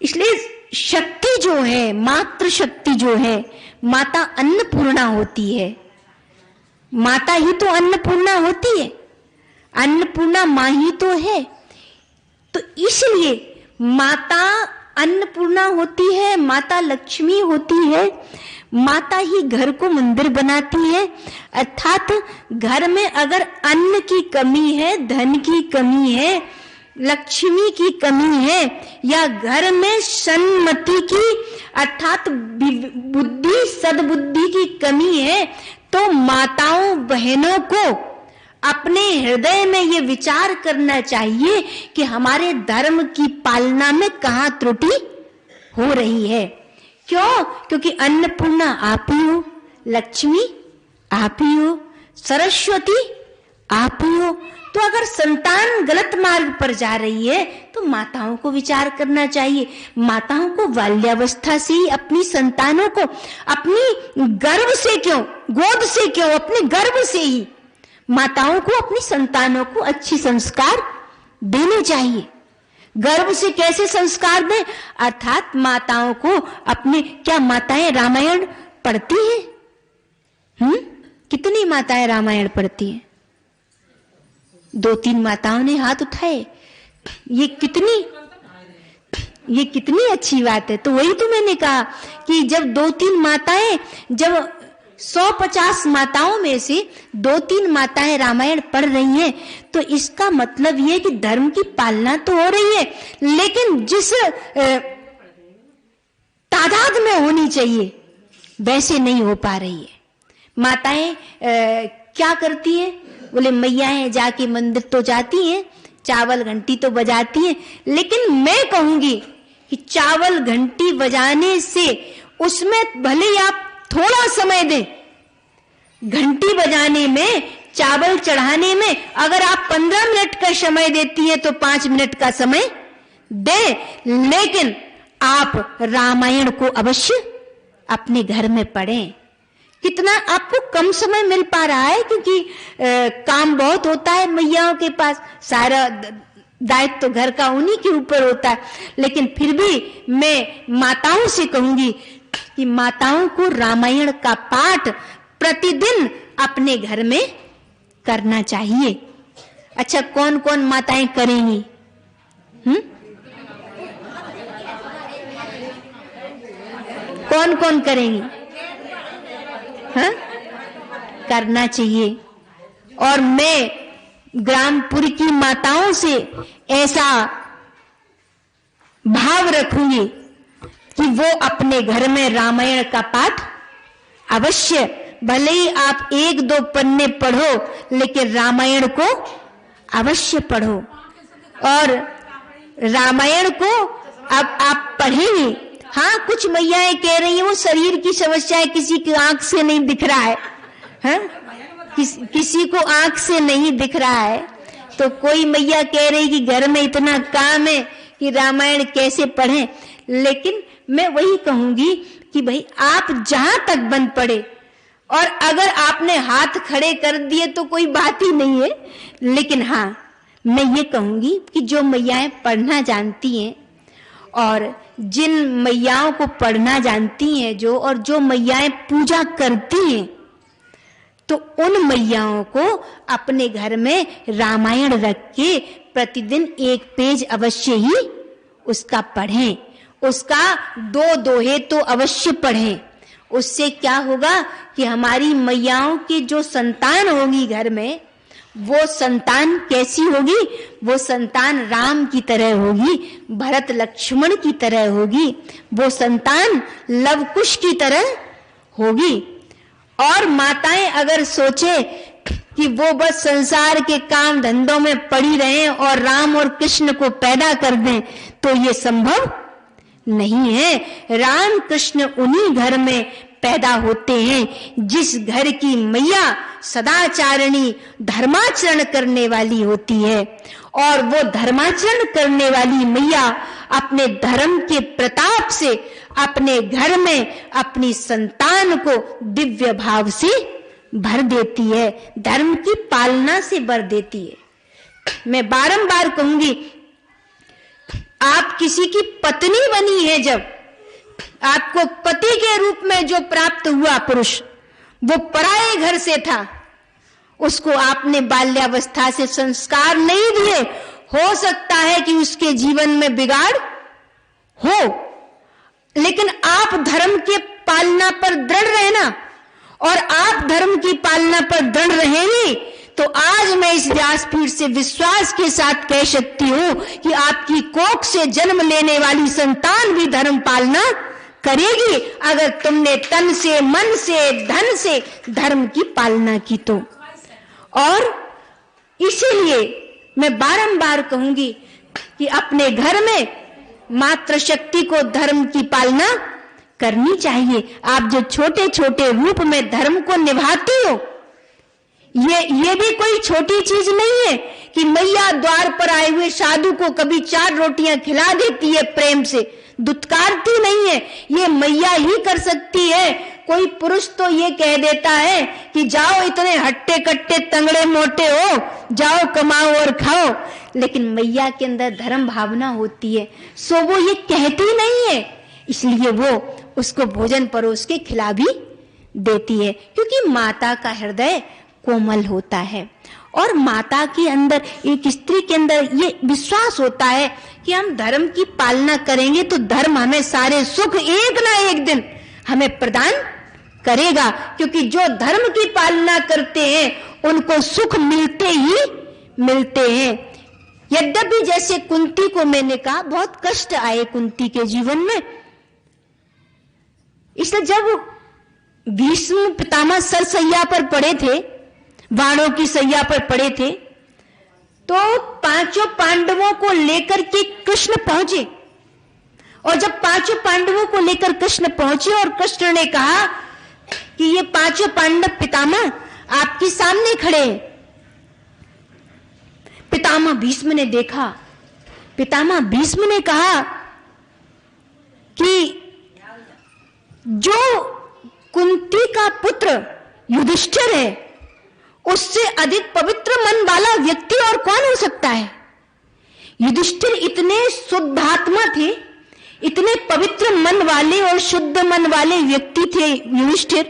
इसलिए शक्ति जो है, मातृ शक्ति जो है, माता अन्नपूर्णा होती है। माता ही तो अन्नपूर्णा होती है, अन्नपूर्णा मां ही तो है। तो इसलिए माता अन्नपूर्णा होती है, माता लक्ष्मी होती है, माता ही घर को मंदिर बनाती है। अर्थात घर में अगर अन्न की कमी है, धन की कमी है, लक्ष्मी की कमी है, या घर में सन्मति की अर्थात बुद्धि सद्बुद्धि की कमी है, तो माताओं बहनों को अपने हृदय में ये विचार करना चाहिए कि हमारे धर्म की पालना में कहाँ त्रुटि हो रही है। क्यों? क्योंकि अन्नपूर्णा आप ही हो, लक्ष्मी आप ही हो, सरस्वती आप ही हो। तो अगर संतान गलत मार्ग पर जा रही है तो माताओं को विचार करना चाहिए। माताओं को बाल्यावस्था से ही अपनी संतानों को अपनी गर्भ से क्यों, गोद से क्यों, अपने गर्भ से ही माताओं को अपनी संतानों को अच्छी संस्कार देने चाहिए। गर्भ से कैसे संस्कार दें? अर्थात माताओं को अपने, क्या माताएं रामायण पढ़ती हैं? कितनी माताएं रामायण पढ़ती हैं? 2-3 माताओं ने हाथ उठाए। ये कितनी अच्छी बात है। तो वही तो मैंने कहा कि जब 2-3 माताएं, जब 150 माताओं में से 2-3 माताएं रामायण पढ़ रही हैं, तो इसका मतलब ये कि धर्म की पालना तो हो रही है, लेकिन जिस तादाद में होनी चाहिए वैसे नहीं हो पा रही है। माताएं क्या करती हैं? बोले मैयाएं जाके मंदिर तो जाती हैं, चावल घंटी तो बजाती हैं, लेकिन मैं कहूंगी कि चावल घंटी बजाने से उसमें भले ही आप थोड़ा समय दें, घंटी बजाने में, चावल चढ़ाने में अगर आप 15 मिनट का समय देती हैं तो 5 मिनट का समय दे, लेकिन आप रामायण को अवश्य अपने घर में पढ़ें। कितना आपको कम समय मिल पा रहा है, क्योंकि काम बहुत होता है मैयाओं के पास, सारा दायित्व तो घर का उन्हीं के ऊपर होता है, लेकिन फिर भी मैं माताओं से कहूंगी कि माताओं को रामायण का पाठ प्रतिदिन अपने घर में करना चाहिए। अच्छा, कौन कौन माताएं करेंगी? कौन कौन करेंगी? हाँ, करना चाहिए। और मैं ग्रामपुर की माताओं से ऐसा भाव रखूंगी कि वो अपने घर में रामायण का पाठ अवश्य, भले ही आप 1-2 पन्ने पढ़ो, लेकिन रामायण को अवश्य पढ़ो। और रामायण को अब आप पढ़ेंगे। हाँ, कुछ मैयाएं कह रही हैं वो शरीर की समस्या है, किसी की आंख से नहीं दिख रहा है, हाँ? किसी को आंख से नहीं दिख रहा है तो कोई मैया कह रही कि घर में इतना काम है कि रामायण कैसे पढ़ें। लेकिन मैं वही कहूंगी कि भाई आप जहां तक बन पड़े, और अगर आपने हाथ खड़े कर दिए तो कोई बात ही नहीं है। लेकिन हाँ, मैं ये कहूंगी कि जो मैयाएं पढ़ना जानती हैं, और जिन मैयाओं को पढ़ना जानती हैं और जो मैयाएं पूजा करती हैं, तो उन मैयाओं को अपने घर में रामायण रख के प्रतिदिन 1 पेज अवश्य ही उसका पढ़ें, उसका 2 दोहे तो अवश्य पढ़ें। उससे क्या होगा कि हमारी मैयाओं की जो संतान होगी घर में, वो संतान कैसी होगी? वो संतान राम की तरह होगी, भरत लक्ष्मण की तरह होगी, वो संतान लव कुश की तरह होगी। और माताएं अगर सोचे कि वो बस संसार के काम धंधों में पड़ी रहें और राम और कृष्ण को पैदा कर दें, तो ये संभव नहीं है। राम कृष्ण उन्हीं घर में पैदा होते हैं जिस घर की मैया सदाचारिणी, धर्माचरण करने वाली होती है। और वो धर्माचरण करने वाली मैया अपने धर्म के प्रताप से अपने घर में अपनी संतान को दिव्य भाव से भर देती है, धर्म की पालना से भर देती है। मैं बारंबार कहूंगी, आप किसी की पत्नी बनी है, जब आपको पति के रूप में जो प्राप्त हुआ पुरुष, वो पराये घर से था, उसको आपने बाल्यावस्था से संस्कार नहीं दिए। हो सकता है कि उसके जीवन में बिगाड़ हो, लेकिन आप धर्म के पालना पर दृढ़ रहना, और आप धर्म की पालना पर दृढ़ रहेंगे तो आज मैं इस व्यासपीठ से विश्वास के साथ कह सकती हूं कि आपकी कोख से जन्म लेने वाली संतान भी धर्म पालना करेगी, अगर तुमने तन से, मन से, धन से धर्म की पालना की तो। और इसीलिए मैं बारंबार कहूंगी कि अपने घर में मातृशक्ति को धर्म की पालना करनी चाहिए। आप जो छोटे छोटे रूप में धर्म को निभाती हो, ये भी कोई छोटी चीज नहीं है कि मैया द्वार पर आए हुए साधु को कभी 4 रोटियां खिला देती है, प्रेम से दुत्कारती नहीं है। ये मैया ही कर सकती है। कोई पुरुष तो ये कह देता है कि जाओ, इतने हट्टे कट्टे तंगड़े मोटे हो, जाओ कमाओ और खाओ, लेकिन मैया के अंदर धर्म भावना होती है, सो वो ये कहती नहीं है, इसलिए वो उसको भोजन परोस के खिला भी देती है, क्योंकि माता का हृदय कोमल होता है। और माता के अंदर, एक स्त्री के अंदर ये विश्वास होता है कि हम धर्म की पालना करेंगे तो धर्म हमें सारे सुख एक ना एक दिन हमें प्रदान करेगा, क्योंकि जो धर्म की पालना करते हैं उनको सुख मिलते ही मिलते हैं। यद्यपि जैसे कुंती को मैंने कहा बहुत कष्ट आए कुंती के जीवन में, इसलिए जब भीष्म पितामह सरसैया पर पड़े थे, बाणों की सैया पर पड़े थे, तो 5 पांडवों को लेकर के कृष्ण पहुंचे। और जब 5 पांडवों को लेकर कृष्ण पहुंचे और कृष्ण ने कहा कि ये 5 पांडव पितामह आपके सामने खड़े हैं, पितामह भीष्म ने देखा, पितामह भीष्म ने कहा कि जो कुंती का पुत्र युधिष्ठिर है, उससे अधिक पवित्र मन वाला व्यक्ति और कौन हो सकता है। युधिष्ठिर इतने शुद्धात्मा थे, इतने पवित्र मन वाले और शुद्ध मन वाले व्यक्ति थे युधिष्ठिर,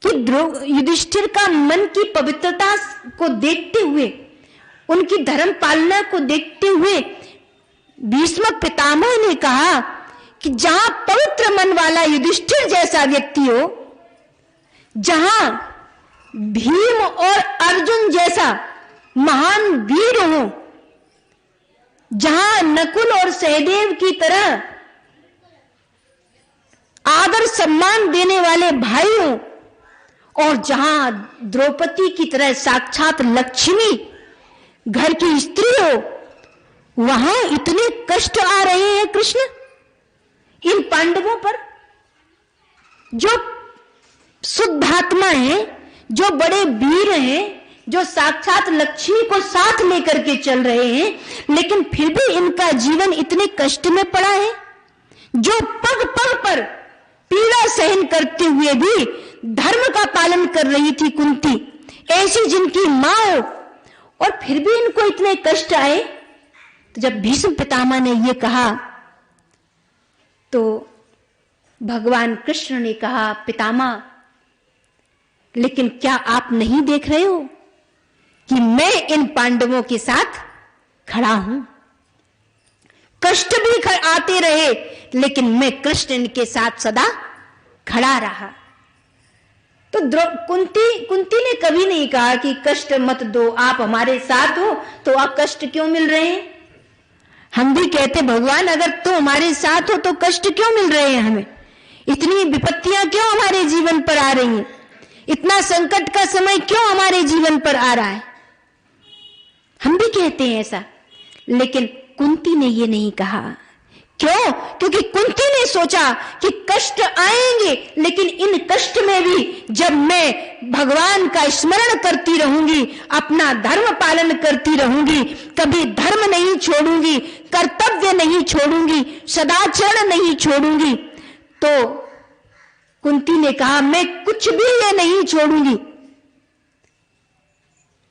कि युधिष्ठिर का मन की पवित्रता को देखते हुए, उनकी धर्म पालना को देखते हुए भीष्म पितामह ने कहा कि जहां पवित्र मन वाला युधिष्ठिर जैसा व्यक्ति हो, जहां भीम और अर्जुन जैसा महान वीर हो, जहां नकुल और सहदेव की तरह आदर सम्मान देने वाले भाई हो, और जहां द्रौपदी की तरह साक्षात लक्ष्मी घर की स्त्री हो, वहां इतने कष्ट आ रहे हैं कृष्ण इन पांडवों पर, जो शुद्धात्मा है, जो बड़े वीर हैं, जो साक्षात लक्ष्मी को साथ लेकर के चल रहे हैं, लेकिन फिर भी इनका जीवन इतने कष्ट में पड़ा है। जो पग पग पर पीड़ा सहन करते हुए भी धर्म का पालन कर रही थी कुंती, ऐसी जिनकी मां हो, और फिर भी इनको इतने कष्ट आए। तो जब भीष्म पितामह ने ये कहा तो भगवान कृष्ण ने कहा, पितामह, लेकिन क्या आप नहीं देख रहे हो कि मैं इन पांडवों के साथ खड़ा हूं? कष्ट भी आते रहे, लेकिन मैं कृष्ण इनके साथ सदा खड़ा रहा। तो कुंती ने कभी नहीं कहा कि कष्ट मत दो, आप हमारे साथ हो तो आप कष्ट क्यों मिल रहे हैं? हम भी कहते, भगवान अगर तुम हमारे साथ हो तो कष्ट क्यों मिल रहे हैं हमें? इतनी विपत्तियां क्यों हमारे जीवन पर आ रही हैं? इतना संकट का समय क्यों हमारे जीवन पर आ रहा है? हम भी कहते हैं ऐसा, लेकिन कुंती ने ये नहीं कहा। क्यों? क्योंकि कुंती ने सोचा कि कष्ट आएंगे, लेकिन इन कष्ट में भी जब मैं भगवान का स्मरण करती रहूंगी, अपना धर्म पालन करती रहूंगी, कभी धर्म नहीं छोड़ूंगी, कर्तव्य नहीं छोड़ूंगी, सदाचरण नहीं छोड़ूंगी, तो कुंती ने कहा, मैं कुछ भी ये नहीं छोड़ूंगी।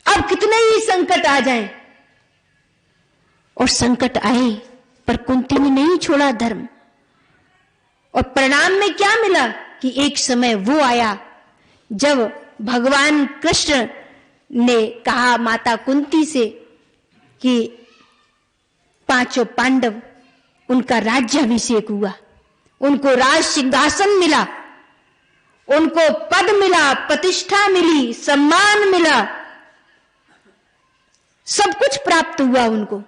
अब कितने ही संकट आ जाएं, और संकट आए पर कुंती ने नहीं छोड़ा धर्म। और परिणाम में क्या मिला कि एक समय वो आया जब भगवान कृष्ण ने कहा माता कुंती से कि पांचों पांडव, उनका राज्याभिषेक हुआ, उनको राज सिंहासन मिला, उनको पद मिला, प्रतिष्ठा मिली, सम्मान मिला, सब कुछ प्राप्त हुआ उनको।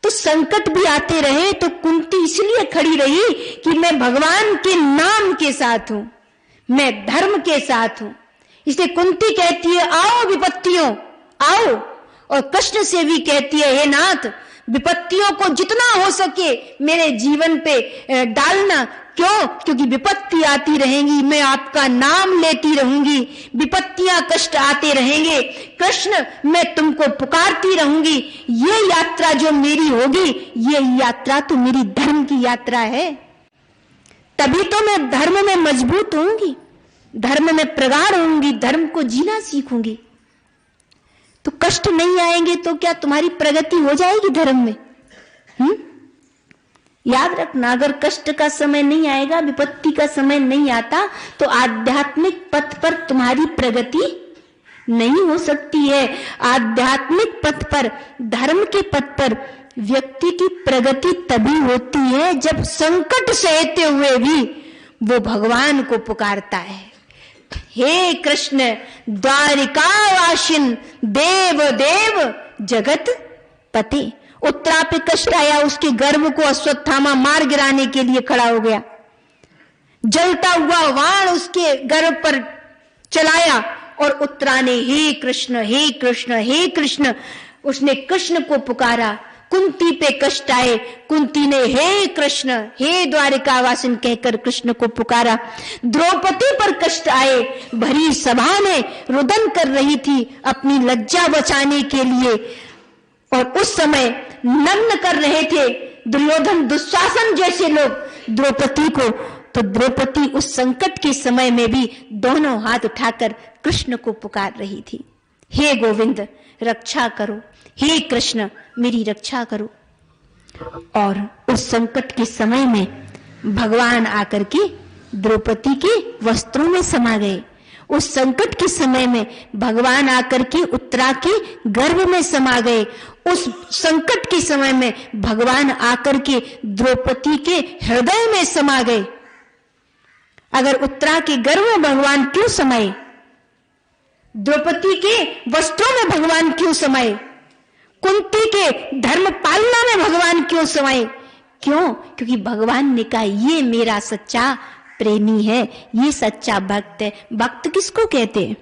तो संकट भी आते रहे तो कुंती इसलिए खड़ी रही कि मैं भगवान के नाम के साथ हूं, मैं धर्म के साथ हूं। इसलिए कुंती कहती है, आओ विपत्तियों आओ, और कृष्ण से भी कहती है, हे नाथ, विपत्तियों को जितना हो सके मेरे जीवन पे डालना। क्यों? क्योंकि विपत्ति आती रहेंगी, मैं आपका नाम लेती रहूंगी, विपत्तियां कष्ट आते रहेंगे, कृष्ण मैं तुमको पुकारती रहूंगी। ये यात्रा जो मेरी होगी, ये यात्रा तो मेरी धर्म की यात्रा है, तभी तो मैं धर्म में मजबूत होंगी, धर्म में प्रगाढ़ होंगी, धर्म को जीना सीखूंगी। तो कष्ट नहीं आएंगे तो क्या तुम्हारी प्रगति हो जाएगी धर्म में? याद रखना, अगर कष्ट का समय नहीं आएगा, विपत्ति का समय नहीं आता, तो आध्यात्मिक पथ पर तुम्हारी प्रगति नहीं हो सकती है। आध्यात्मिक पथ पर, धर्म के पथ पर व्यक्ति की प्रगति तभी होती है जब संकट सहते हुए भी वो भगवान को पुकारता है। हे कृष्ण द्वारिकावासिन देव देव जगत पते। उत्तरा पे कष्ट आया, उसके गर्भ को अश्वत्थामा मार गिराने के लिए खड़ा हो गया, जलता हुआ वाण उसके गर्भ पर चलाया, और उत्तरा ने हे कृष्ण हे कृष्ण हे कृष्ण, उसने कृष्ण को पुकारा। कुंती पे कष्ट आए, कुंती ने हे कृष्ण हे द्वारिकावासिन कहकर कृष्ण को पुकारा। द्रौपदी पर कष्ट आए, भरी सभा में रुदन कर रही थी अपनी लज्जा बचाने के लिए, और उस समय नग्न कर रहे थे दुर्योधन दुशासन जैसे लोग द्रौपदी को। तो द्रौपदी उस संकट के समय में भी दोनों हाथ उठाकर कृष्ण को पुकार रही थी, हे गोविंद रक्षा करो, हे कृष्ण मेरी रक्षा करो। और उस संकट के समय में भगवान आकर के द्रौपदी के वस्त्रों में समा गए। उस संकट के समय में भगवान आकर के उत्तरा के गर्भ में समा गए। उस संकट के समय में भगवान आकर के द्रौपदी के हृदय में समा गए। अगर उत्तरा के गर्भ में भगवान क्यों समाये? द्रौपदी के वस्त्रों में भगवान क्यों समाये? कुंती के धर्म पालना में भगवान क्यों समाये? क्यों? क्योंकि भगवान ने कहा ये मेरा सच्चा प्रेमी है, ये सच्चा भक्त है। भक्त किसको कहते हैं?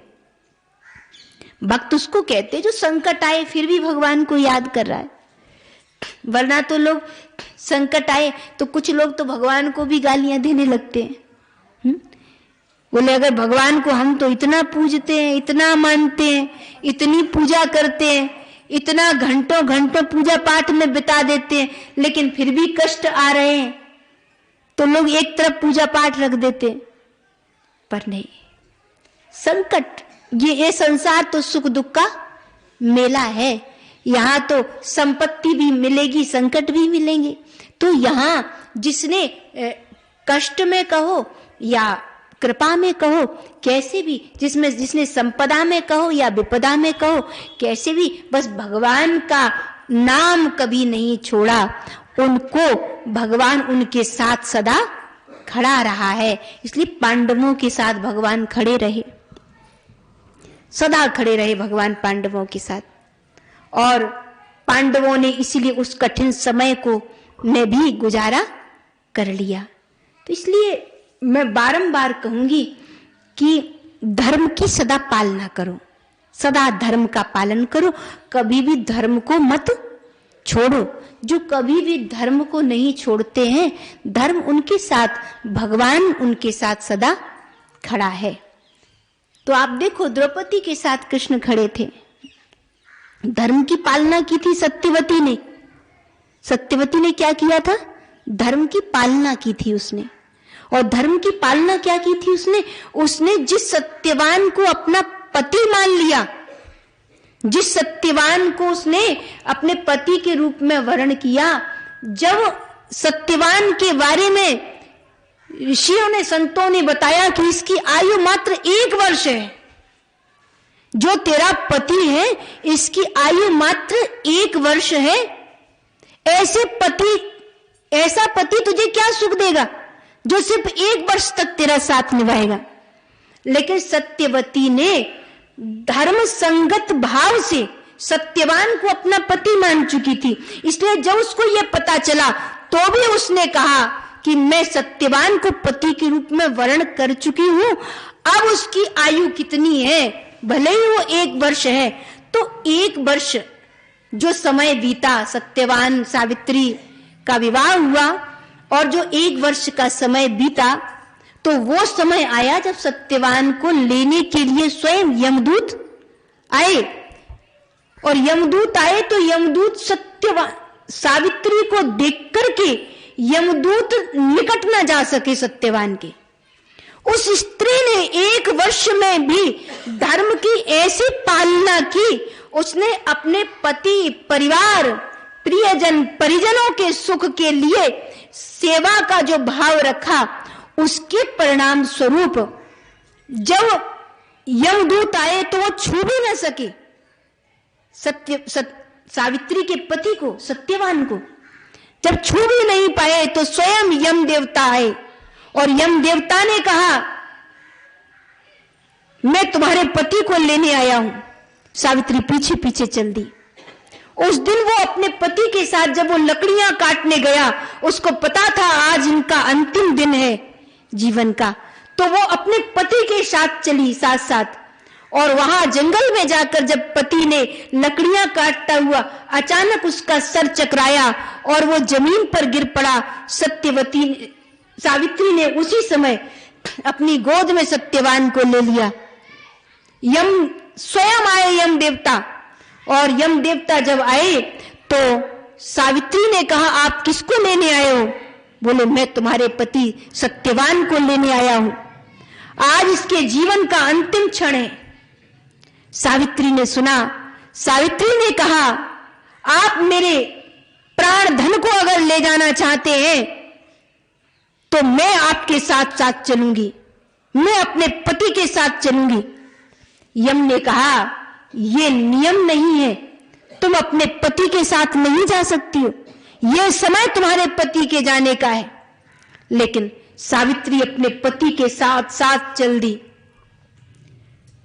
भक्त उसको कहते हैं जो संकट आए फिर भी भगवान को याद कर रहा है। वरना तो लोग संकट आए तो कुछ लोग तो भगवान को भी गालियां देने लगते हैं। बोले अगर भगवान को हम तो इतना पूजते हैं, इतना मानते हैं, इतनी पूजा करते हैं, इतना घंटों घंटों पूजा पाठ में बिता देते हैं, लेकिन फिर भी कष्ट आ रहे हैं तो लोग एक तरफ पूजा पाठ रख देते। पर नहीं, संकट, ये संसार तो सुख दुख का मेला है। यहां तो संपत्ति भी मिलेगी, संकट भी मिलेंगे। तो यहां जिसने कष्ट में कहो या कृपा में कहो, कैसे भी, जिसने संपदा में कहो या विपदा में कहो, कैसे भी बस भगवान का नाम कभी नहीं छोड़ा, उनको भगवान उनके साथ सदा खड़ा रहा है। इसलिए पांडवों के साथ भगवान खड़े रहे, सदा खड़े रहे भगवान पांडवों के साथ। और पांडवों ने इसीलिए उस कठिन समय को में भी गुजारा कर लिया। तो इसलिए मैं बारंबार कहूंगी कि धर्म की सदा पालना करो, सदा धर्म का पालन करो, कभी भी धर्म को मत छोड़ो। जो कभी भी धर्म को नहीं छोड़ते हैं, धर्म उनके साथ, भगवान उनके साथ सदा खड़ा है। तो आप देखो, द्रौपदी के साथ कृष्ण खड़े थे, धर्म की पालना की थी सत्यवती ने। सत्यवती ने क्या किया था? धर्म की पालना की थी उसने। और धर्म की पालना क्या की थी उसने जिस सत्यवान को अपना पति मान लिया, जिस सत्यवान को उसने अपने पति के रूप में वर्ण किया, जब सत्यवान के बारे में ऋषियों ने, संतों ने बताया कि इसकी आयु मात्र 1 वर्ष है, जो तेरा पति है इसकी आयु मात्र 1 वर्ष है, ऐसा पति तुझे क्या सुख देगा जो सिर्फ 1 वर्ष तक तेरा साथ निभाएगा। लेकिन सत्यवती ने धर्म संगत भाव से सत्यवान को अपना पति मान चुकी थी। इसलिए जब उसको यह पता चला तो भी उसने कहा कि मैं सत्यवान को पति के रूप में वर्ण कर चुकी हूं, अब उसकी आयु कितनी है, भले ही वो 1 वर्ष है। तो 1 वर्ष जो समय बीता, सत्यवान सावित्री का विवाह हुआ, और जो 1 वर्ष का समय बीता, तो वो समय आया जब सत्यवान को लेने के लिए स्वयं यमदूत आए। और यमदूत आए तो यमदूत सत्यवान सावित्री को देख करके यमदूत निकट ना जा सके सत्यवान के। उस स्त्री ने 1 वर्ष में भी धर्म की ऐसी पालना की, उसने अपने पति, परिवार, प्रियजन, परिजनों के सुख के लिए सेवा का जो भाव रखा, उसके परिणाम स्वरूप जब यमदूत आए तो वो छू भी न सके सावित्री के पति को, सत्यवान को। जब छू भी नहीं पाए तो स्वयं यम देवता आए और यम देवता ने कहा, मैं तुम्हारे पति को लेने आया हूं। सावित्री पीछे पीछे चल दी। उस दिन वो अपने पति के साथ जब वो लकड़ियां काटने गया, उसको पता था आज इनका अंतिम दिन है जीवन का, तो वो अपने पति के साथ चली साथ साथ। और वहां जंगल में जाकर जब पति ने लकड़ियां काटता हुआ अचानक उसका सर चकराया और वो जमीन पर गिर पड़ा, सावित्री ने उसी समय अपनी गोद में सत्यवान को ले लिया। यम स्वयं आए, यम देवता, और यम देवता जब आए तो सावित्री ने कहा, आप किसको लेने आए हो? बोले, मैं तुम्हारे पति सत्यवान को लेने आया हूं, आज इसके जीवन का अंतिम क्षण है। सावित्री ने सुना, सावित्री ने कहा, आप मेरे प्राण धन को अगर ले जाना चाहते हैं तो मैं आपके साथ साथ चलूंगी, मैं अपने पति के साथ चलूंगी। यम ने कहा, यह नियम नहीं है, तुम अपने पति के साथ नहीं जा सकती हो, यह समय तुम्हारे पति के जाने का है। लेकिन सावित्री अपने पति के साथ साथ चल दी।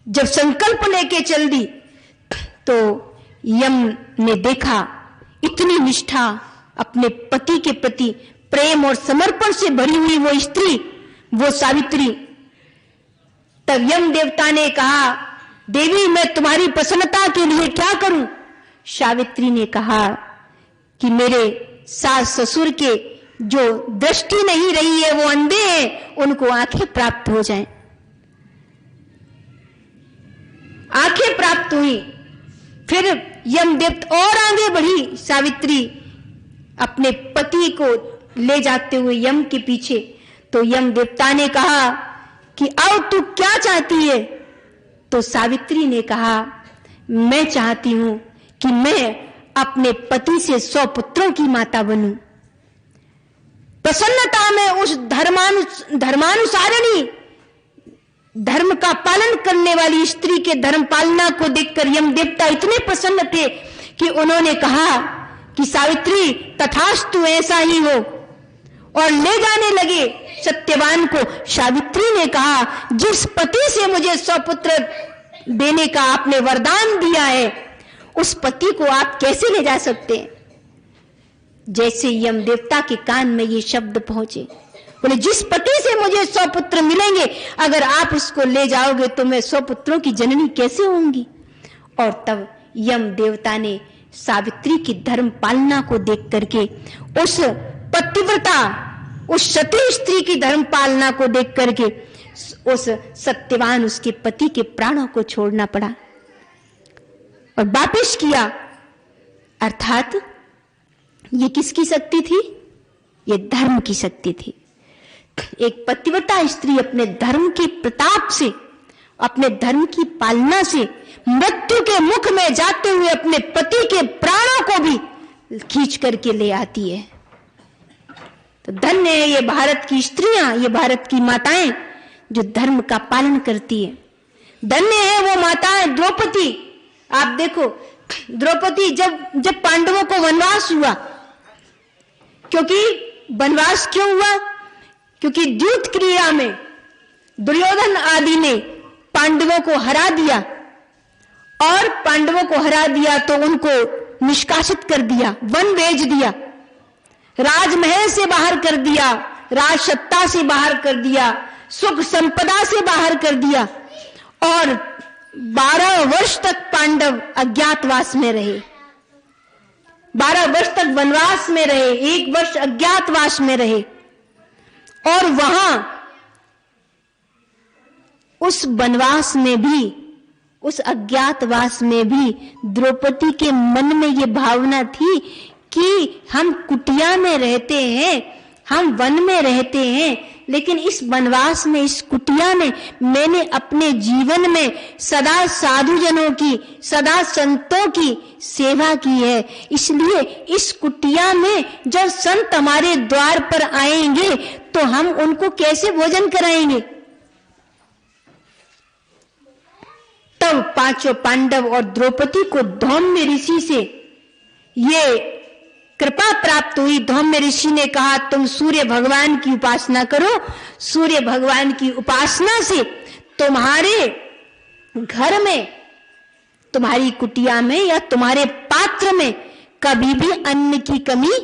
जब संकल्प लेके चल दी तो यम ने देखा इतनी निष्ठा, अपने पति के प्रति प्रेम और समर्पण से भरी हुई वो स्त्री, वो सावित्री। तब यम देवता ने कहा, देवी मैं तुम्हारी प्रसन्नता के लिए क्या करूं? सावित्री ने कहा कि मेरे सास ससुर के जो दृष्टि नहीं रही है, वो अंधे हैं, उनको आंखें प्राप्त हो जाएं। प्राप्त हुई। फिर यमदेव और आगे बढ़ी सावित्री अपने पति को ले जाते हुए यम के पीछे। तो यम देवता ने कहा कि अब तू क्या चाहती है? तो सावित्री ने कहा, मैं चाहती हूं कि मैं अपने पति से 100 पुत्रों की माता बनूं। प्रसन्नता में उस धर्मानुसारिणी, धर्म का पालन करने वाली स्त्री के धर्म पालना को देखकर यम देवता इतने प्रसन्न थे कि उन्होंने कहा कि सावित्री तथास्तु, ऐसा ही हो, और ले जाने लगे सत्यवान को। सावित्री ने कहा, जिस पति से मुझे 100 पुत्र देने का आपने वरदान दिया है, उस पति को आप कैसे ले जा सकते हैं? जैसे यम देवता के कान में ये शब्द पहुंचे, बोले, जिस पति से मुझे 100 पुत्र मिलेंगे, अगर आप उसको ले जाओगे तो मैं 100 पुत्रों की जननी कैसे होंगी? और तब यम देवता ने सावित्री की धर्म पालना को देख करके, उस पतिव्रता, उस सती स्त्री की धर्म पालना को देख करके उस सत्यवान, उसके पति के प्राणों को छोड़ना पड़ा और वापिस किया। अर्थात ये किसकी शक्ति थी? ये धर्म की शक्ति थी। एक पतिव्रता स्त्री अपने धर्म के प्रताप से, अपने धर्म की पालना से मृत्यु के मुख में जाते हुए अपने पति के प्राणों को भी खींच करके ले आती है। तो धन्य है ये भारत की स्त्रियां, ये भारत की माताएं जो धर्म का पालन करती है। धन्य है वो माताएं द्रौपदी। आप देखो, द्रौपदी जब पांडवों को वनवास हुआ, क्योंकि वनवास क्यों हुआ? क्योंकि द्यूत क्रिया में दुर्योधन आदि ने पांडवों को हरा दिया, और पांडवों को हरा दिया तो उनको निष्कासित कर दिया, वन भेज दिया, राजमहल से बाहर कर दिया, राजसत्ता से बाहर कर दिया, सुख संपदा से बाहर कर दिया, और 12 वर्ष तक पांडव अज्ञातवास में रहे। 12 वर्ष तक वनवास में रहे, 1 वर्ष अज्ञातवास में रहे, और वहां उस वनवास में भी, उस अज्ञातवास में भी द्रौपदी के मन में ये भावना थी कि हम कुटिया में रहते हैं, हम वन में रहते हैं, लेकिन इस वनवास में, इस कुटिया में मैंने अपने जीवन में सदा साधुजनों की, सदा संतों की सेवा की है। इसलिए इस कुटिया में जब संत हमारे द्वार पर आएंगे तो हम उनको कैसे भोजन कराएंगे? तब 5 पांडव और द्रौपदी को धौम्य ऋषि से ये कृपा प्राप्त हुई। धौम्य ऋषि ने कहा, तुम सूर्य भगवान की उपासना करो। सूर्य भगवान की उपासना से तुम्हारे घर में, तुम्हारी कुटिया में या तुम्हारे पात्र में कभी भी अन्न की कमी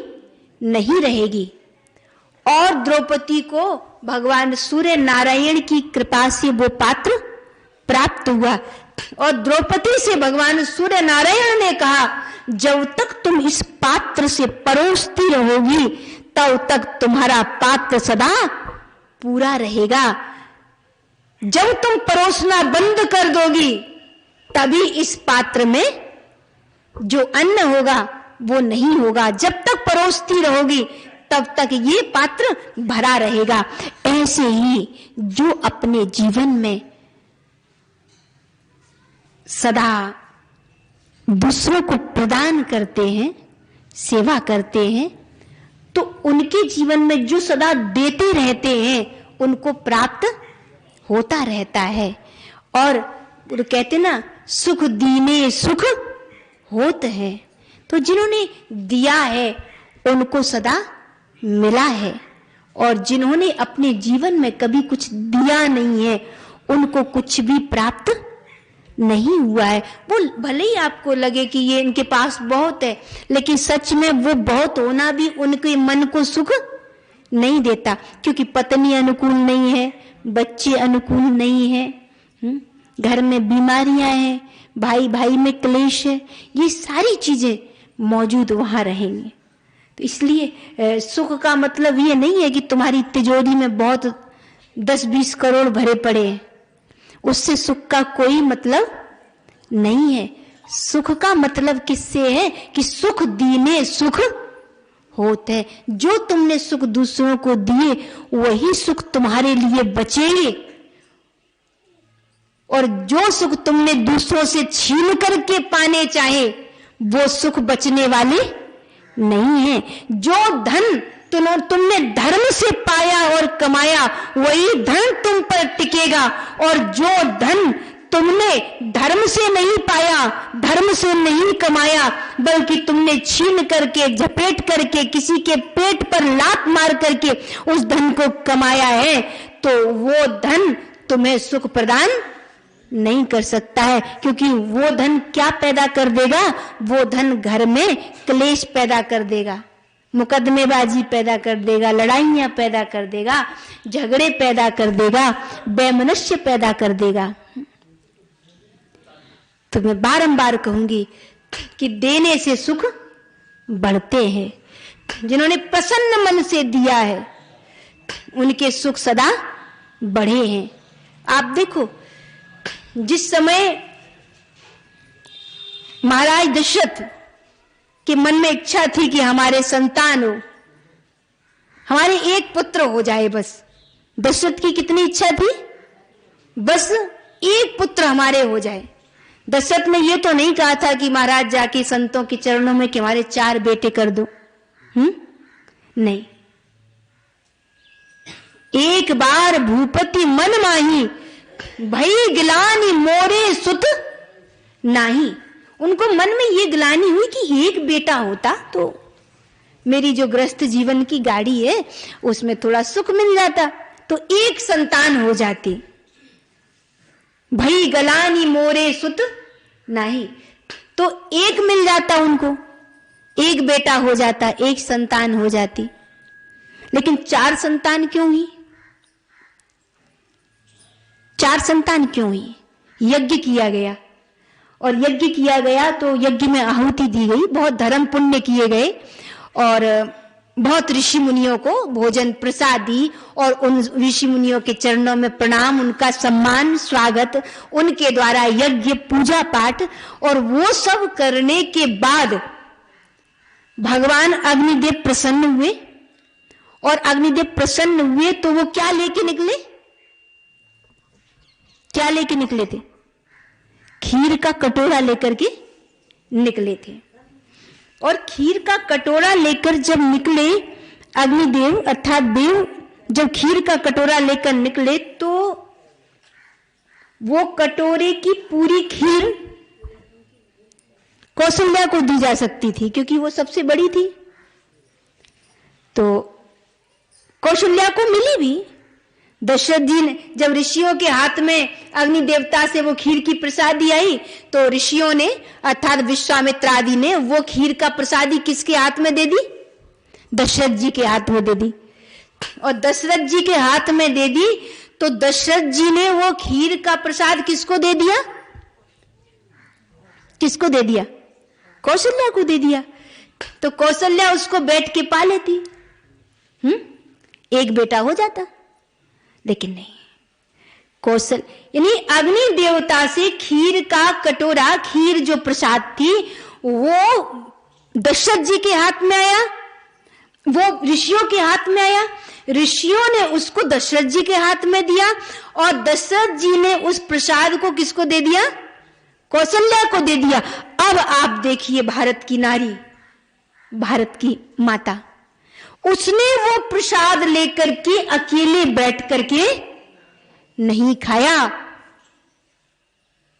नहीं रहेगी। और द्रौपदी को भगवान सूर्य नारायण की कृपा से वो पात्र प्राप्त हुआ, और द्रौपदी से भगवान सूर्य नारायण ने कहा, जब तक तुम इस पात्र से परोसती रहोगी तब तक तुम्हारा पात्र सदा पूरा रहेगा। जब तुम परोसना बंद कर दोगी तभी इस पात्र में जो अन्न होगा वो नहीं होगा। जब तक परोसती रहोगी तब तक ये पात्र भरा रहेगा। ऐसे ही जो अपने जीवन में सदा दूसरों को प्रदान करते हैं, सेवा करते हैं, तो उनके जीवन में जो सदा देते रहते हैं उनको प्राप्त होता रहता है। और कहते ना, सुख दीने सुख होत है। तो जिन्होंने दिया है उनको सदा मिला है, और जिन्होंने अपने जीवन में कभी कुछ दिया नहीं है उनको कुछ भी प्राप्त नहीं हुआ है। वो भले ही आपको लगे कि ये इनके पास बहुत है, लेकिन सच में वो बहुत होना भी उनके मन को सुख नहीं देता, क्योंकि पत्नी अनुकूल नहीं है, बच्चे अनुकूल नहीं है, घर में बीमारियां हैं, भाई भाई में क्लेश है, ये सारी चीजें मौजूद वहां रहेंगी। तो इसलिए सुख का मतलब ये नहीं है कि तुम्हारी तिजोरी में बहुत 10-20 करोड़ भरे पड़े हैं, उससे सुख का कोई मतलब नहीं है। सुख का मतलब किससे है कि सुख दीने सुख होते हैं। जो तुमने सुख दूसरों को दिए वही सुख तुम्हारे लिए बचेंगे, और जो सुख तुमने दूसरों से छीन करके पाने चाहे वो सुख बचने वाले नहीं है। जो धन तुमने धर्म से पाया और कमाया वही धन तुम पर टिकेगा, और जो धन तुमने धर्म से नहीं पाया, धर्म से नहीं कमाया, बल्कि तुमने छीन करके झपेट करके किसी के पेट पर लात मार करके उस धन को कमाया है, तो वो धन तुम्हें सुख प्रदान नहीं कर सकता है। क्योंकि वो धन क्या पैदा कर देगा? वो धन घर में क्लेश पैदा कर देगा, मुकदमेबाजी पैदा कर देगा, लड़ाइयां पैदा कर देगा, झगड़े पैदा कर देगा, वैमनस्य पैदा कर देगा। तो मैं बारंबार कहूंगी कि देने से सुख बढ़ते हैं। जिन्होंने प्रसन्न मन से दिया है उनके सुख सदा बढ़े हैं। आप देखो, जिस समय महाराज दशरथ के मन में इच्छा थी कि हमारे संतान हो, हमारे एक पुत्र हो जाए, बस दशरथ की कितनी इच्छा थी? बस एक पुत्र हमारे हो जाए। दशरथ ने यह तो नहीं कहा था कि महाराज जाके संतों के चरणों में कि हमारे 4 बेटे कर दो। नहीं, एक बार भूपति मन माही भई गिलानी मोरे सुत नाही। उनको मन में ये गिलानी हुई कि एक बेटा होता तो मेरी जो गृहस्थ जीवन की गाड़ी है उसमें थोड़ा सुख मिल जाता, तो एक संतान हो जाती। भई गलानी मोरे सुत नहीं, तो एक मिल जाता उनको, एक बेटा हो जाता, एक संतान हो जाती। लेकिन 4 संतान क्यों हुई? 4 संतान क्यों हुई? यज्ञ किया गया, और यज्ञ किया गया तो यज्ञ में आहुति दी गई, बहुत धर्म पुण्य किए गए, और बहुत ऋषि मुनियों को भोजन प्रसाद दी, और उन ऋषि मुनियों के चरणों में प्रणाम, उनका सम्मान स्वागत, उनके द्वारा यज्ञ पूजा पाठ, और वो सब करने के बाद भगवान अग्निदेव प्रसन्न हुए। और अग्निदेव प्रसन्न हुए तो वो क्या लेके निकले? क्या लेके निकले थे? खीर का कटोरा लेकर के निकले थे। और खीर का कटोरा लेकर जब निकले अग्निदेव अर्थात देव, जब खीर का कटोरा लेकर निकले तो वो कटोरे की पूरी खीर कौशल्या को दी जा सकती थी क्योंकि वो सबसे बड़ी थी, तो कौशल्या को मिली भी। दशरथ जी ने जब ऋषियों के हाथ में अग्नि देवता से वो खीर की प्रसादी आई तो ऋषियों ने अर्थात विश्वामित्र आदि ने वो खीर का प्रसादी किसके हाथ में दे दी? दशरथ जी के हाथ में दे दी। और दशरथ जी के हाथ में दे दी तो दशरथ जी ने वो खीर का प्रसाद किसको दे दिया? किसको दे दिया? कौशल्या को दे दिया। तो कौशल्या उसको बैठ के पा लेती, एक बेटा हो जाता। लेकिन नहीं, कौशल यानी अग्नि देवता से खीर का कटोरा, खीर जो प्रसाद थी वो दशरथ जी के हाथ में आया, वो ऋषियों के हाथ में आया, ऋषियों ने उसको दशरथ जी के हाथ में दिया, और दशरथ जी ने उस प्रसाद को किसको दे दिया? कौशल्या को दे दिया। अब आप देखिए भारत की नारी, भारत की माता, उसने वो प्रसाद लेकर के अकेले बैठ करके नहीं खाया।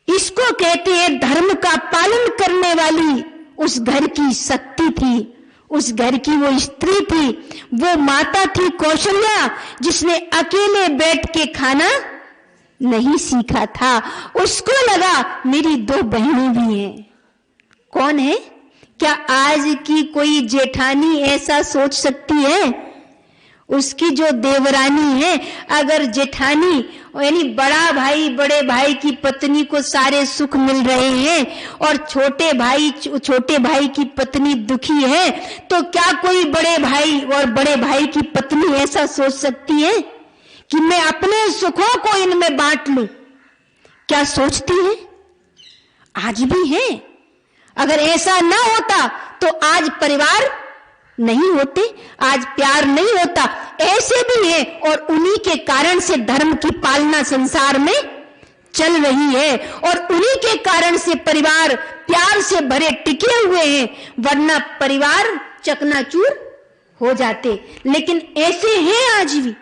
इसको कहते हैं धर्म का पालन करने वाली उस घर की शक्ति थी, उस घर की वो स्त्री थी, वो माता थी कौशल्या, जिसने अकेले बैठ के खाना नहीं सीखा था। उसको लगा मेरी 2 बहनें भी हैं। कौन है? क्या आज की कोई जेठानी ऐसा सोच सकती है? उसकी जो देवरानी है, अगर जेठानी यानी बड़ा भाई बड़े भाई की पत्नी को सारे सुख मिल रहे हैं और छोटे भाई की पत्नी दुखी है, तो क्या कोई बड़े भाई और बड़े भाई की पत्नी ऐसा सोच सकती है कि मैं अपने सुखों को इनमें बांट लूं? क्या सोचती है? आज भी हैं। अगर ऐसा ना होता तो आज परिवार नहीं होते, आज प्यार नहीं होता। ऐसे भी हैं और उन्हीं के कारण से धर्म की पालना संसार में चल रही है और उन्हीं के कारण से परिवार प्यार से भरे टिके हुए हैं, वरना परिवार चकनाचूर हो जाते। लेकिन ऐसे हैं आज भी।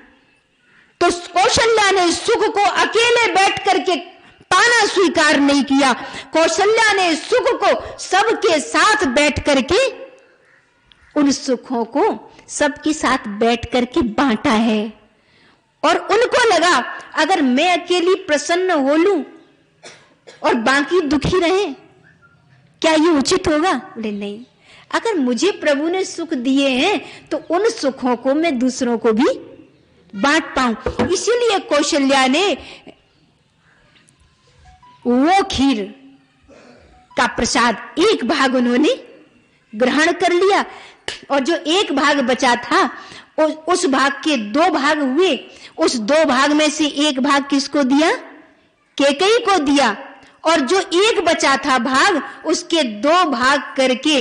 तो कौशल्या ने सुख को अकेले बैठ करके पाना स्वीकार नहीं किया। कौशल्या ने सुख को सबके साथ बैठ करके, उन सुखों को सबके साथ बैठ करके बांटा है। और उनको लगा अगर मैं अकेली प्रसन्न हो लूं और बाकी दुखी रहे, क्या ये उचित होगा? बोले नहीं, अगर मुझे प्रभु ने सुख दिए हैं तो उन सुखों को मैं दूसरों को भी बांट पाऊं। इसीलिए कौशल्या ने वो खीर का प्रसाद एक भाग उन्होंने ग्रहण कर लिया और जो एक भाग बचा था उस भाग के 2 भाग हुए। उस 2 भाग में से एक भाग किसको दिया? कैकेयी को दिया। और जो एक बचा था भाग, उसके 2 भाग करके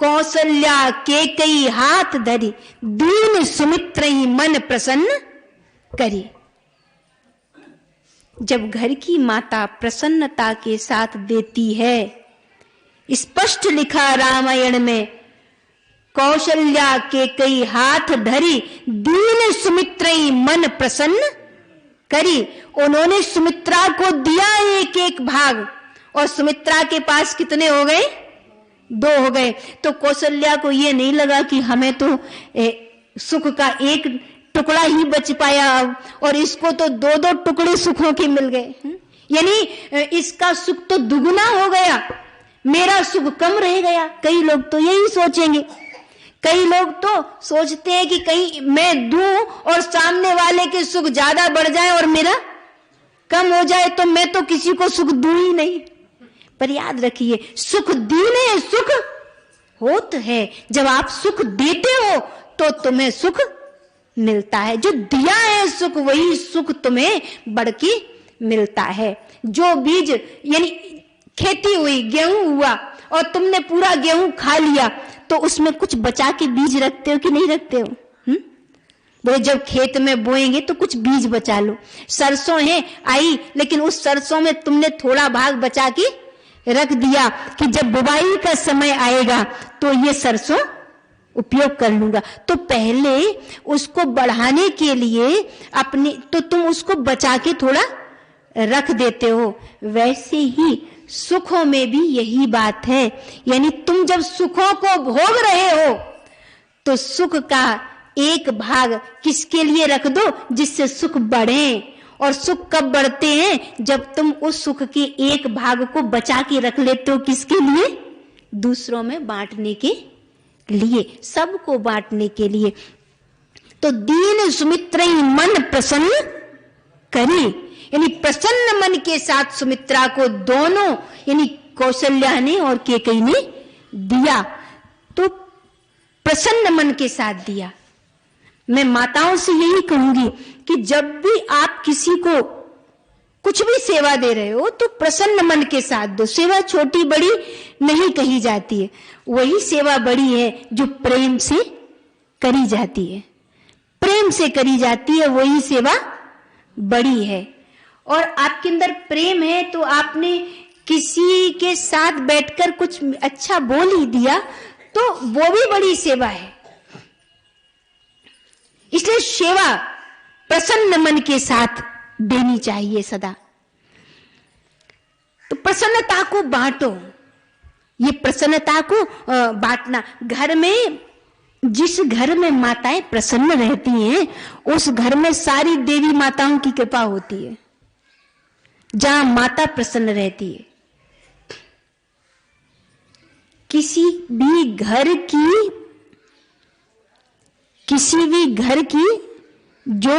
कौशल्या कैकेयी हाथ धरी, दीन सुमित्रई मन प्रसन्न करी। जब घर की माता प्रसन्नता के साथ देती है, स्पष्ट लिखा रामायण में, कौशल्या कैकेयी हाथ धरी, दीन सुमित्रई मन प्रसन्न करी। उन्होंने सुमित्रा को दिया एक एक भाग और सुमित्रा के पास कितने हो गए? 2 हो गए। तो कौशल्या को ये नहीं लगा कि हमें तो सुख का एक टुकड़ा ही बच पाया और इसको तो 2-2 टुकड़े सुखों के मिल गए, यानी इसका सुख तो दुगुना हो गया, मेरा सुख कम रह गया। कई लोग तो यही सोचेंगे। कई लोग तो सोचते हैं कि कहीं मैं दूं और सामने वाले के सुख ज्यादा बढ़ जाए और मेरा कम हो जाए तो मैं तो किसी को सुख दूं ही नहीं। पर याद रखिए, सुख दीने सुख होत है। जब आप सुख देते हो तो तुम्हें सुख मिलता है। जो दिया है सुख, वही सुख तुम्हें बढ़ के मिलता है। जो बीज, यानी खेती हुई, गेहूं हुआ और तुमने पूरा गेहूं खा लिया, तो उसमें कुछ बचा के बीज रखते हो कि नहीं रखते हो? वो जब खेत में बोएंगे तो कुछ बीज बचा लो। सरसों है आई, लेकिन उस सरसों में तुमने थोड़ा भाग बचा के रख दिया कि जब बुवाई का समय आएगा तो ये सरसों उपयोग कर लूंगा। तो पहले उसको बढ़ाने के लिए तो तुम उसको बचा के थोड़ा रख देते हो। वैसे ही सुखों में भी यही बात है। यानी तुम जब सुखों को भोग रहे हो तो सुख का एक भाग किसके लिए रख दो? जिससे सुख बढ़े। और सुख कब बढ़ते हैं? जब तुम उस सुख के एक भाग को बचा के रख लेते हो। किसके लिए? दूसरों में बांटने के लिए, सबको बांटने के लिए। तो दीन सुमित्रई मन प्रसन्न करी, यानी प्रसन्न मन के साथ सुमित्रा को दोनों, यानी कौशल्या ने और कैकेयी ने दिया। तो प्रसन्न मन के साथ दिया। मैं माताओं से यही कहूंगी कि जब भी आप किसी को कुछ भी सेवा दे रहे हो तो प्रसन्न मन के साथ दो। सेवा छोटी बड़ी नहीं कही जाती है, वही सेवा बड़ी है जो प्रेम से करी जाती है। प्रेम से करी जाती है वही सेवा बड़ी है। और आपके अंदर प्रेम है तो आपने किसी के साथ बैठकर कुछ अच्छा बोल ही दिया तो वो भी बड़ी सेवा है। इसलिए सेवा प्रसन्न मन के साथ देनी चाहिए सदा। तो प्रसन्नता को बांटो। ये प्रसन्नता को बांटना, घर में जिस घर में माताएं प्रसन्न रहती हैं उस घर में सारी देवी माताओं की कृपा होती है। जहां माता प्रसन्न रहती है, किसी भी घर की जो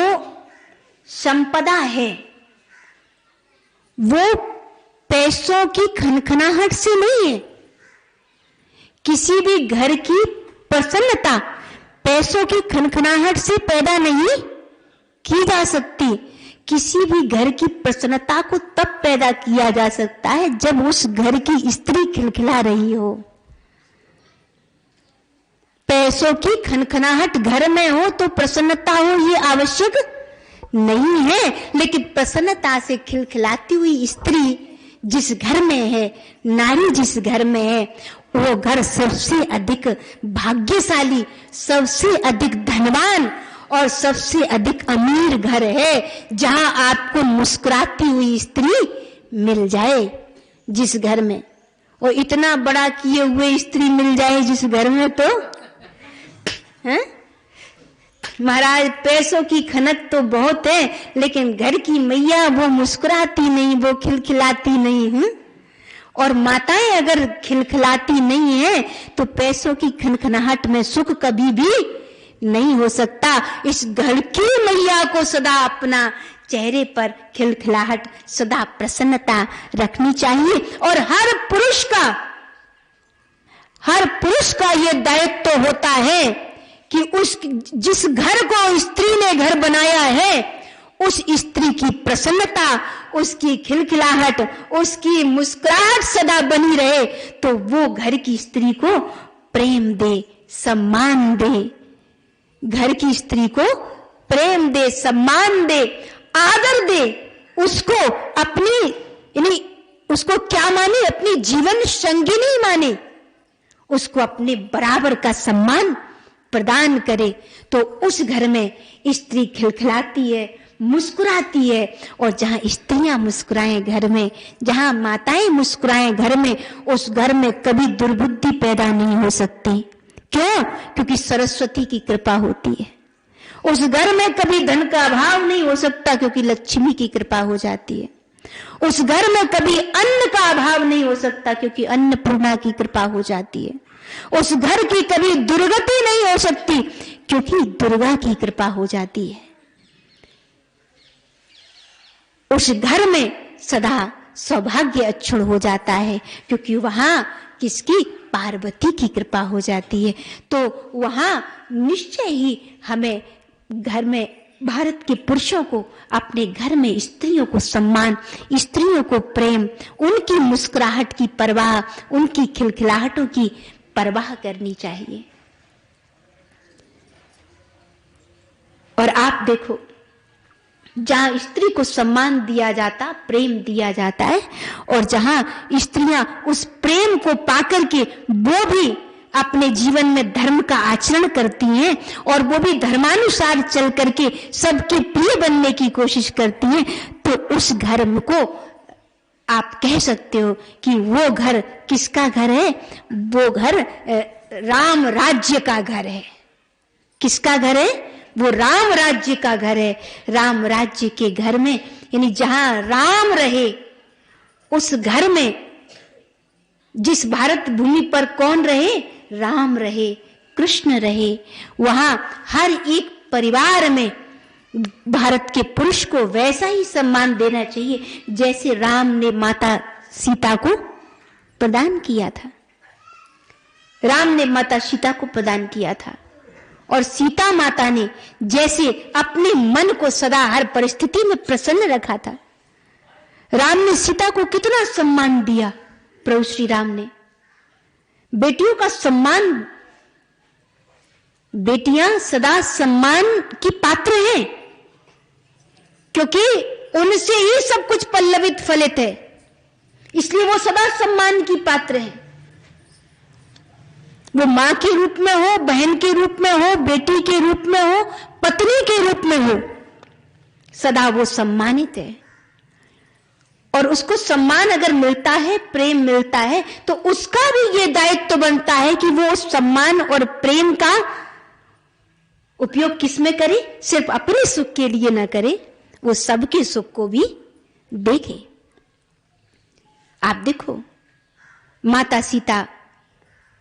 संपदा है वो पैसों की खनखनाहट से नहीं है। किसी भी घर की प्रसन्नता पैसों की खनखनाहट से पैदा नहीं की जा सकती। किसी भी घर की प्रसन्नता को तब पैदा किया जा सकता है जब उस घर की स्त्री खिलखिला रही हो। पैसों की खनखनाहट घर में हो तो प्रसन्नता हो ये आवश्यक नहीं है, लेकिन प्रसन्नता से खिलखिलाती हुई स्त्री जिस घर में है, नारी जिस घर में है, वो घर सबसे अधिक भाग्यशाली, सबसे अधिक धनवान और सबसे अधिक अमीर घर है, जहां आपको मुस्कुराती हुई स्त्री मिल जाए जिस घर में। और इतना बड़ा किए हुए स्त्री मिल जाए जिस घर में तो है? महाराज पैसों की खनक तो बहुत है, लेकिन घर की मैया वो मुस्कुराती नहीं, वो खिलखिलाती नहीं है। और माताएं अगर खिलखिलाती नहीं है तो पैसों की खनखनाहट में सुख कभी भी नहीं हो सकता। इस घर की मैया को सदा अपना चेहरे पर खिलखिलाहट, सदा प्रसन्नता रखनी चाहिए। और हर पुरुष का यह दायित्व होता है कि उस जिस घर को स्त्री ने घर बनाया है, उस स्त्री की प्रसन्नता, उसकी खिलखिलाहट, उसकी मुस्कुराहट सदा बनी रहे, तो वो घर की स्त्री को प्रेम दे, सम्मान दे। घर की स्त्री को प्रेम दे, सम्मान दे, आदर दे, उसको अपनी यानी उसको क्या माने, अपनी जीवन संगिनी माने, उसको अपने बराबर का सम्मान प्रदान करे। तो उस घर में स्त्री खिलखिलाती है, मुस्कुराती है। और जहां स्त्रियां मुस्कुराएं घर में, जहां माताएं मुस्कुराएं घर में, उस घर में कभी दुर्बुद्धि पैदा नहीं हो सकती। क्यों? क्योंकि सरस्वती की कृपा होती है। उस घर में कभी धन का अभाव नहीं हो सकता, क्योंकि लक्ष्मी की कृपा हो जाती है। उस घर में कभी अन्न का अभाव नहीं हो सकता, क्योंकि अन्नपूर्णा की कृपा हो जाती है। उस घर की कभी दुर्गति नहीं हो सकती, क्योंकि दुर्गा की कृपा हो जाती है। उस घर में सदा सौभाग्य अक्षुण हो जाता है, क्योंकि वहां किसकी? पार्वती की कृपा हो जाती है। तो वहां निश्चय ही हमें घर में भारत के पुरुषों को अपने घर में स्त्रियों को सम्मान, स्त्रियों को प्रेम, उनकी मुस्कुराहट की परवाह, उनकी खिलखिलाहटों की परवाह करनी चाहिए। और आप देखो, जहां स्त्री को सम्मान दिया जाता, प्रेम दिया जाता है, और जहां स्त्रियां उस प्रेम को पाकर के वो भी अपने जीवन में धर्म का आचरण करती हैं, और वो भी धर्मानुसार चल करके सबके प्रिय बनने की कोशिश करती हैं, तो उस घर को आप कह सकते हो कि वो घर किसका घर है? वो घर राम राज्य का घर है। किसका घर है? वो राम राज्य का घर है। राम राज्य के घर में, यानी जहां राम रहे, उस घर में, जिस भारत भूमि पर कौन रहे? राम रहे, कृष्ण रहे। वहां हर एक परिवार में भारत के पुरुष को वैसा ही सम्मान देना चाहिए जैसे राम ने माता सीता को प्रदान किया था। राम ने माता सीता को प्रदान किया था, और सीता माता ने जैसे अपने मन को सदा हर परिस्थिति में प्रसन्न रखा था। राम ने सीता को कितना सम्मान दिया, प्रभु श्री राम ने। बेटियों का सम्मान, बेटियां सदा सम्मान की पात्र हैं, क्योंकि उनसे ही सब कुछ पल्लवित फलित है, इसलिए वो सदा सम्मान की पात्र हैं। वो मां के रूप में हो, बहन के रूप में हो, बेटी के रूप में हो, पत्नी के रूप में हो, सदा वो सम्मानित है। और उसको सम्मान अगर मिलता है, प्रेम मिलता है, तो उसका भी ये दायित्व बनता है कि वो उस सम्मान और प्रेम का उपयोग किस में करे? सिर्फ अपने सुख के लिए ना करे, वो सबके सुख को भी देखे। आप देखो, माता सीता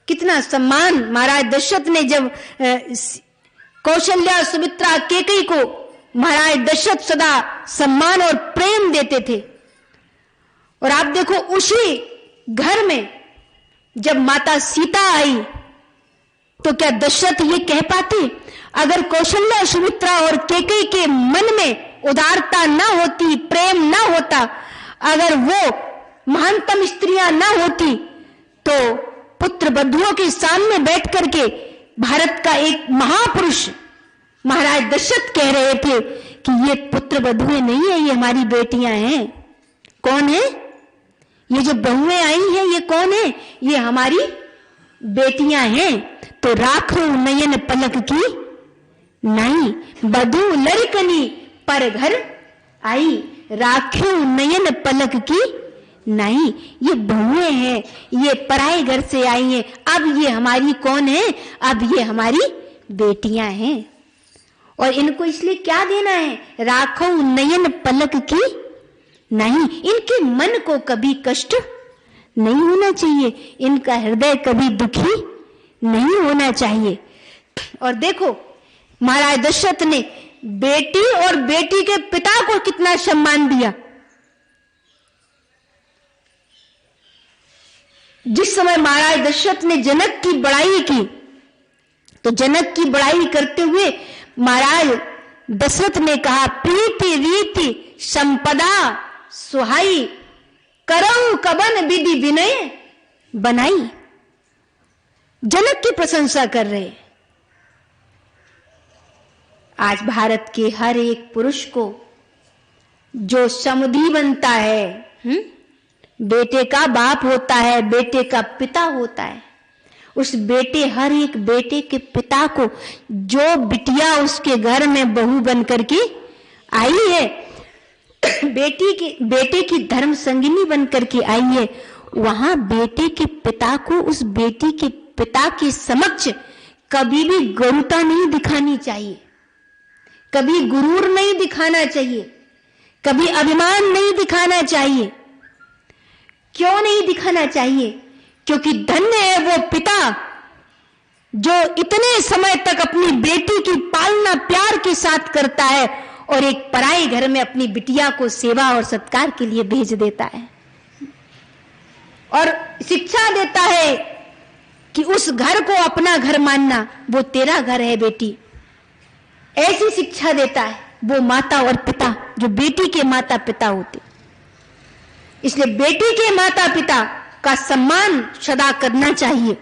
कितना सम्मान महाराज दशरथ ने, जब कौशल्या, सुमित्रा, केकई को महाराज दशरथ सदा सम्मान और प्रेम देते थे। और आप देखो, उसी घर में जब माता सीता आई, तो क्या दशरथ ये कह पाते? अगर कौशल्या, सुमित्रा और केकई के मन में उदारता ना होती, प्रेम ना होता, अगर वो महानतम स्त्रियां ना होती, तो पुत्र बधुओं के सामने बैठ करके भारत का एक महापुरुष महाराज दशरथ कह रहे थे कि ये पुत्र बधुएं नहीं है, ये हमारी बेटियां हैं। कौन है ये जो बहुएं आई हैं? ये कौन है? ये हमारी बेटियां हैं। तो राखो नयन पलक की नहीं, बधू लड़कनी पर घर आई, राखो नयन पलक की नहीं। ये बहुएं हैं, ये पराए घर से आई हैं, अब ये हमारी कौन है? अब ये हमारी बेटियां हैं। और इनको इसलिए क्या देना है? राखो नयन पलक की नहीं। इनके मन को कभी कष्ट नहीं होना चाहिए, इनका हृदय कभी दुखी नहीं होना चाहिए। और देखो महाराज दशरथ ने बेटी और बेटी के पिता को कितना सम्मान दिया। जिस समय महाराज दशरथ ने जनक की बड़ाई की, तो जनक की बड़ाई करते हुए महाराज दशरथ ने कहा, प्रीति रीति संपदा सुहाई, करऊ कबन विधि विनय बनाई। जनक की प्रशंसा कर रहे। आज भारत के हर एक पुरुष को जो समधी बनता है, बेटे का बाप होता है, बेटे का पिता होता है, उस बेटे, हर एक बेटे के पिता को जो बिटिया उसके घर में बहू बन करके आई है, बेटे की धर्म संगिनी बन करके आई है, वहां बेटे के पिता को उस बेटी के पिता के समक्ष कभी भी गरुता नहीं दिखानी चाहिए, कभी गुरूर नहीं दिखाना चाहिए, कभी अभिमान नहीं दिखाना चाहिए। क्यों नहीं दिखाना चाहिए? क्योंकि धन्य है वो पिता जो इतने समय तक अपनी बेटी की पालना प्यार के साथ करता है और एक पराई घर में अपनी बिटिया को सेवा और सत्कार के लिए भेज देता है और शिक्षा देता है कि उस घर को अपना घर मानना, वो तेरा घर है बेटी। ऐसी शिक्षा देता है वो माता और पिता जो बेटी के माता पिता होते। इसलिए बेटी के माता पिता का सम्मान सदा करना चाहिए।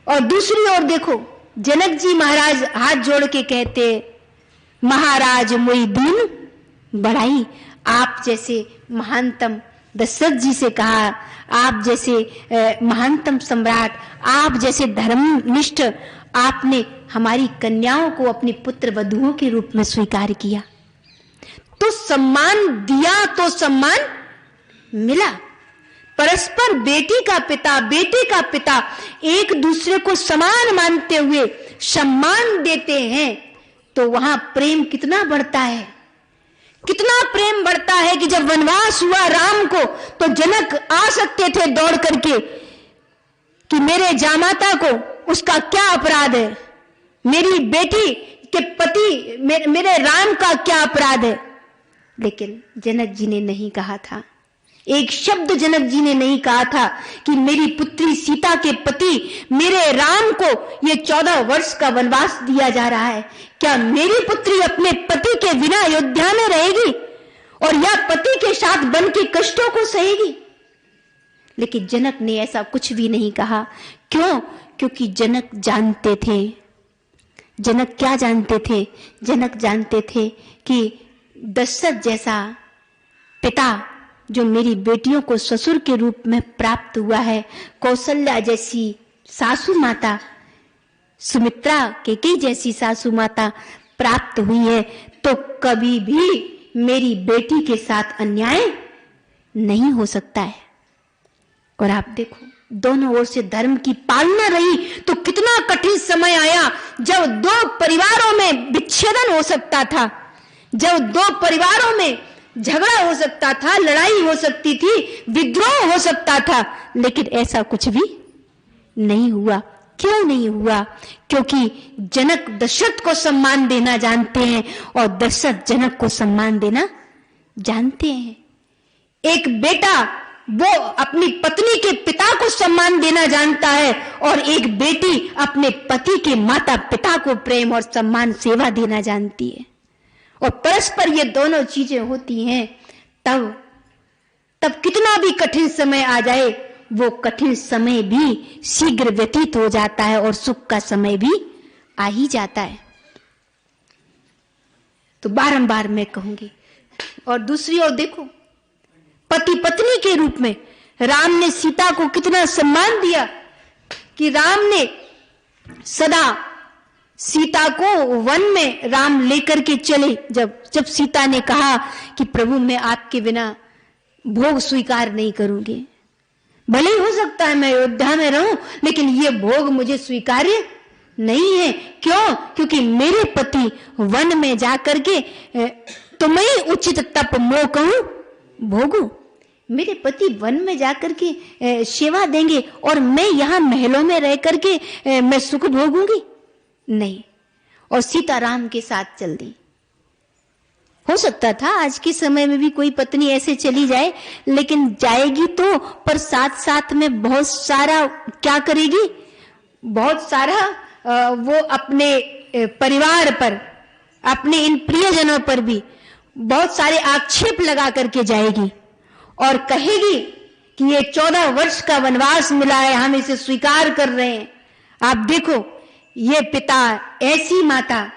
और दूसरी ओर देखो, जनक जी महाराज हाथ जोड़ के कहते, महाराज मोई दीन बड़ाई। आप जैसे महानतम, दशरथ जी से कहा, आप जैसे महानतम सम्राट, आप जैसे धर्मनिष्ठ, आपने हमारी कन्याओं को अपने पुत्र वधुओं के रूप में स्वीकार किया, तो सम्मान दिया, तो सम्मान मिला। परस्पर बेटी का पिता, बेटे का पिता एक दूसरे को समान मानते हुए सम्मान देते हैं, तो वहां प्रेम कितना बढ़ता है, कितना प्रेम बढ़ता है कि जब वनवास हुआ राम को, तो जनक आ सकते थे दौड़ करके कि मेरे जामाता को उसका क्या अपराध है, मेरी बेटी के पति मेरे राम का क्या अपराध है। लेकिन जनक जी ने नहीं कहा था, एक शब्द जनक जी ने नहीं कहा था कि मेरी पुत्री सीता के पति मेरे राम को ये 14 वर्ष का वनवास दिया जा रहा है, क्या मेरी पुत्री अपने पति के बिना अयोध्या में रहेगी और या पति के साथ बन के कष्टों को सहेगी। लेकिन जनक ने ऐसा कुछ भी नहीं कहा। क्यों? क्योंकि जनक जानते थे। जनक क्या जानते थे? जनक जानते थे कि दशरथ जैसा पिता जो मेरी बेटियों को ससुर के रूप में प्राप्त हुआ है, कौशल्या जैसी सासू माता, सुमित्रा केकई जैसी सासू माता प्राप्त हुई है, तो कभी भी मेरी बेटी के साथ अन्याय नहीं हो सकता है। और आप देखो, दोनों ओर से धर्म की पालना रही, तो कितना कठिन समय आया जब दो परिवारों में विच्छेदन हो सकता था, जब दो परिवारों में झगड़ा हो सकता था, लड़ाई हो सकती थी, विद्रोह हो सकता था, लेकिन ऐसा कुछ भी नहीं हुआ। क्यों नहीं हुआ? क्योंकि जनक दशरथ को सम्मान देना जानते हैं और दशरथ जनक को सम्मान देना जानते हैं। एक बेटा वो अपनी पत्नी के पिता को सम्मान देना जानता है और एक बेटी अपने पति के माता पिता को प्रेम और सम्मान सेवा देना जानती है। और परस्पर ये दोनों चीजें होती हैं, तब कितना भी कठिन समय आ जाए, वो कठिन समय भी शीघ्र व्यतीत हो जाता है और सुख का समय भी आ ही जाता है। तो बारंबार मैं कहूंगी। और दूसरी ओर देखो, पति पत्नी के रूप में राम ने सीता को कितना सम्मान दिया कि राम ने सदा सीता को वन में राम लेकर के चले। जब सीता ने कहा कि प्रभु मैं आपके बिना भोग स्वीकार नहीं करूंगी, भले ही हो सकता है मैं अयोध्या में रहूं, लेकिन ये भोग मुझे स्वीकार्य नहीं है। क्यों? क्योंकि मेरे पति वन में जाकर के तुम्हें उचित तप मोह कहूं भोगू। मेरे पति वन में जाकर के सेवा देंगे और मैं यहां महलों में रह करके मैं सुख भोगूंगी? नहीं। और सीता राम के साथ चल दी। हो सकता था आज के समय में भी कोई पत्नी ऐसे चली जाए, लेकिन जाएगी तो पर साथ साथ में बहुत सारा क्या करेगी, बहुत सारा वो अपने परिवार पर, अपने इन प्रियजनों पर भी बहुत सारे आक्षेप लगा करके जाएगी और कहेगी कि ये 14 वर्ष का वनवास मिला है, हम इसे स्वीकार कर रहे हैं। आप देखो ये पिता, ऐसी माता।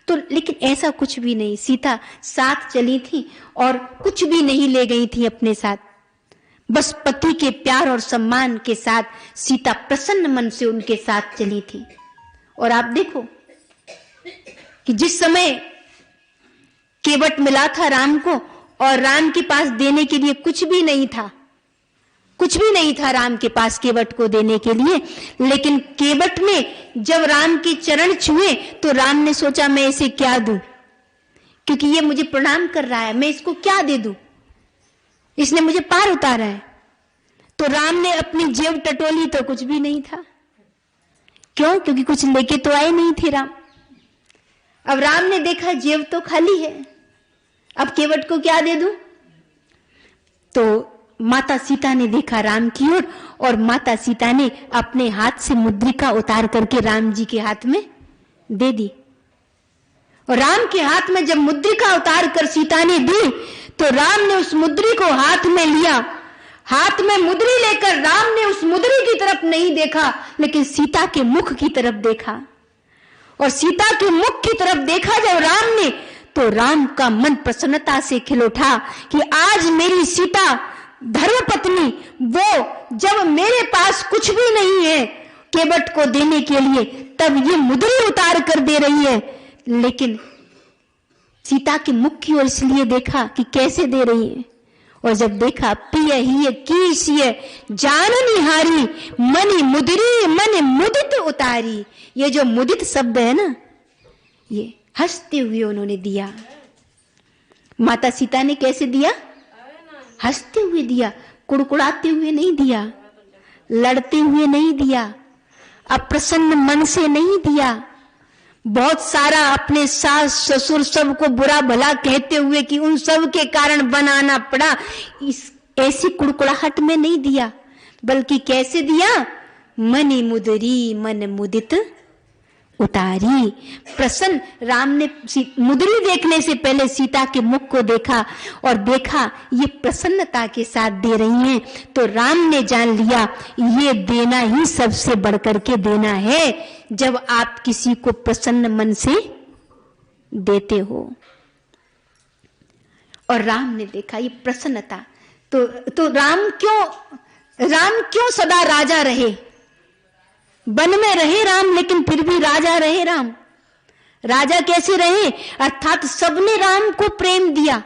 तो लेकिन ऐसा कुछ भी नहीं, सीता साथ चली थी और कुछ भी नहीं ले गई थी अपने साथ, बस पति के प्यार और सम्मान के साथ सीता प्रसन्न मन से उनके साथ चली थी। और आप देखो कि जिस समय केवट मिला था राम को और राम के पास देने के लिए कुछ भी नहीं था, कुछ भी नहीं था राम के पास केवट को देने के लिए, लेकिन केवट ने जब राम के चरण छुए तो राम ने सोचा मैं इसे क्या दूं, क्योंकि ये मुझे प्रणाम कर रहा है, मैं इसको क्या दे दूं, इसने मुझे पार उतारा है। तो राम ने अपनी जेब टटोली तो कुछ भी नहीं था। क्यों? क्योंकि कुछ लेके तो आए नहीं थे राम। अब राम ने देखा जेब तो खाली है, अब केवट को क्या दे दूं? तो माता सीता ने देखा राम की ओर और माता सीता ने अपने हाथ से मुद्रिका उतार करके राम जी के हाथ में दे दी। और राम के हाथ में जब मुद्रिका उतार कर सीता ने दी तो राम ने उस मुद्री को हाथ में लिया। हाथ में मुद्री लेकर राम ने उस मुद्री की तरफ नहीं देखा, लेकिन सीता के मुख की तरफ देखा। और सीता के मुख की तरफ देखा जब राम ने, तो राम का मन प्रसन्नता से खिल उठा कि आज मेरी सीता धर्मपत्नी, वो जब मेरे पास कुछ भी नहीं है केवट को देने के लिए, तब ये मुद्री उतार कर दे रही है। लेकिन सीता के मुख की ओर इसलिए देखा कि कैसे दे रही है, और जब देखा प्रिय ही कीसिय जान निहारी मनि मुद्री मन मुदित उतारी। ये जो मुदित शब्द है ना, ये हंसते हुए उन्होंने दिया। माता सीता ने कैसे दिया? हंसते हुए दिया, कुड़कुड़ाते हुए नहीं दिया, लड़ते हुए नहीं दिया, अप्रसन्न मन से नहीं दिया, बहुत सारा अपने सास ससुर सबको बुरा भला कहते हुए कि उन सब के कारण बनाना पड़ा, इस ऐसी कुड़कुड़ाहट में नहीं दिया, बल्कि कैसे दिया? मनि मुदरी मन मुदित उतारी। प्रसन्न राम ने मुद्री देखने से पहले सीता के मुख को देखा और देखा ये प्रसन्नता के साथ दे रही हैं, तो राम ने जान लिया ये देना ही सबसे बढ़कर के देना है, जब आप किसी को प्रसन्न मन से देते हो। और राम ने देखा ये प्रसन्नता, तो राम क्यों सदा राजा रहे? वन में रहे राम, लेकिन फिर भी राजा रहे राम। राजा कैसे रहे? अर्थात सबने राम को प्रेम दिया।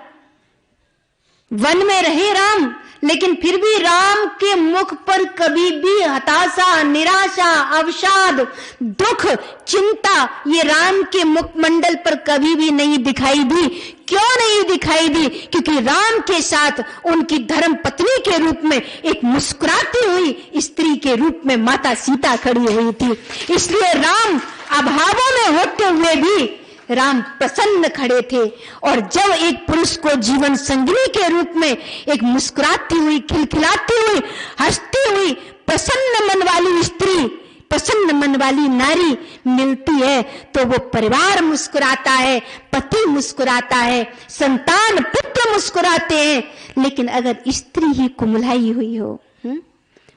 वन में रहे राम, लेकिन फिर भी राम के मुख पर कभी भी हताशा, निराशा, अवसाद, दुख, चिंता, ये राम के मुखमंडल पर कभी भी नहीं दिखाई दी। क्यों नहीं दिखाई दी? क्योंकि राम के साथ उनकी धर्म पत्नी के रूप में एक मुस्कुराती हुई स्त्री के रूप में माता सीता खड़ी हुई थी। इसलिए राम अभावों में होते हुए भी राम प्रसन्न खड़े थे। और जब एक पुरुष को जीवन संगिनी के रूप में एक मुस्कुराती हुई, खिलखिलाती हुई, हंसती हुई, प्रसन्न मन वाली स्त्री प्रसन्न मन वाली नारी मिलती है तो वो परिवार मुस्कुराता है, पति मुस्कुराता है, संतान पुत्र मुस्कुराते हैं। लेकिन अगर स्त्री ही कुमलाई हुई हो,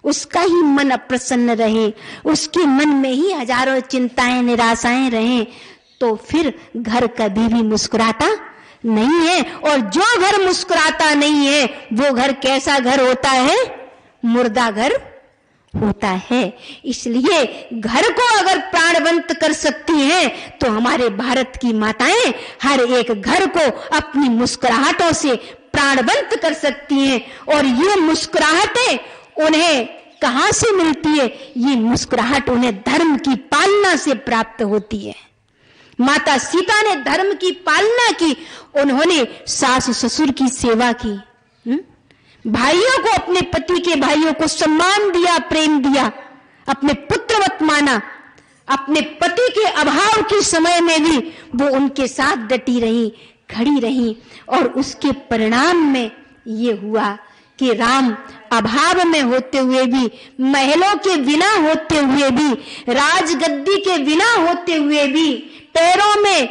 उसका ही मन अप्रसन्न रहे, उसके मन में ही हजारों चिंताएं निराशाएं रहें, तो फिर घर कभी भी मुस्कुराता नहीं है। और जो घर मुस्कुराता नहीं है वो घर कैसा घर होता है? मुर्दा घर होता है। इसलिए घर को अगर प्राणवंत कर सकती हैं तो हमारे भारत की माताएं हर एक घर को अपनी मुस्कुराहटों से प्राणवंत कर सकती हैं। और ये मुस्कुराहटें उन्हें कहां से मिलती है? ये मुस्कुराहट उन्हें धर्म की पालना से प्राप्त होती है। माता सीता ने धर्म की पालना की, उन्होंने सास ससुर की सेवा की, भाइयों को, अपने पति के भाइयों को सम्मान दिया, प्रेम दिया, अपने पुत्रवत माना, अपने पति के अभाव के समय में भी वो उनके साथ डटी रही, खड़ी रही। और उसके परिणाम में ये हुआ कि राम अभाव में होते हुए भी, महलों के बिना होते हुए भी, राजगद्दी के बिना होते हुए भी, पैरों में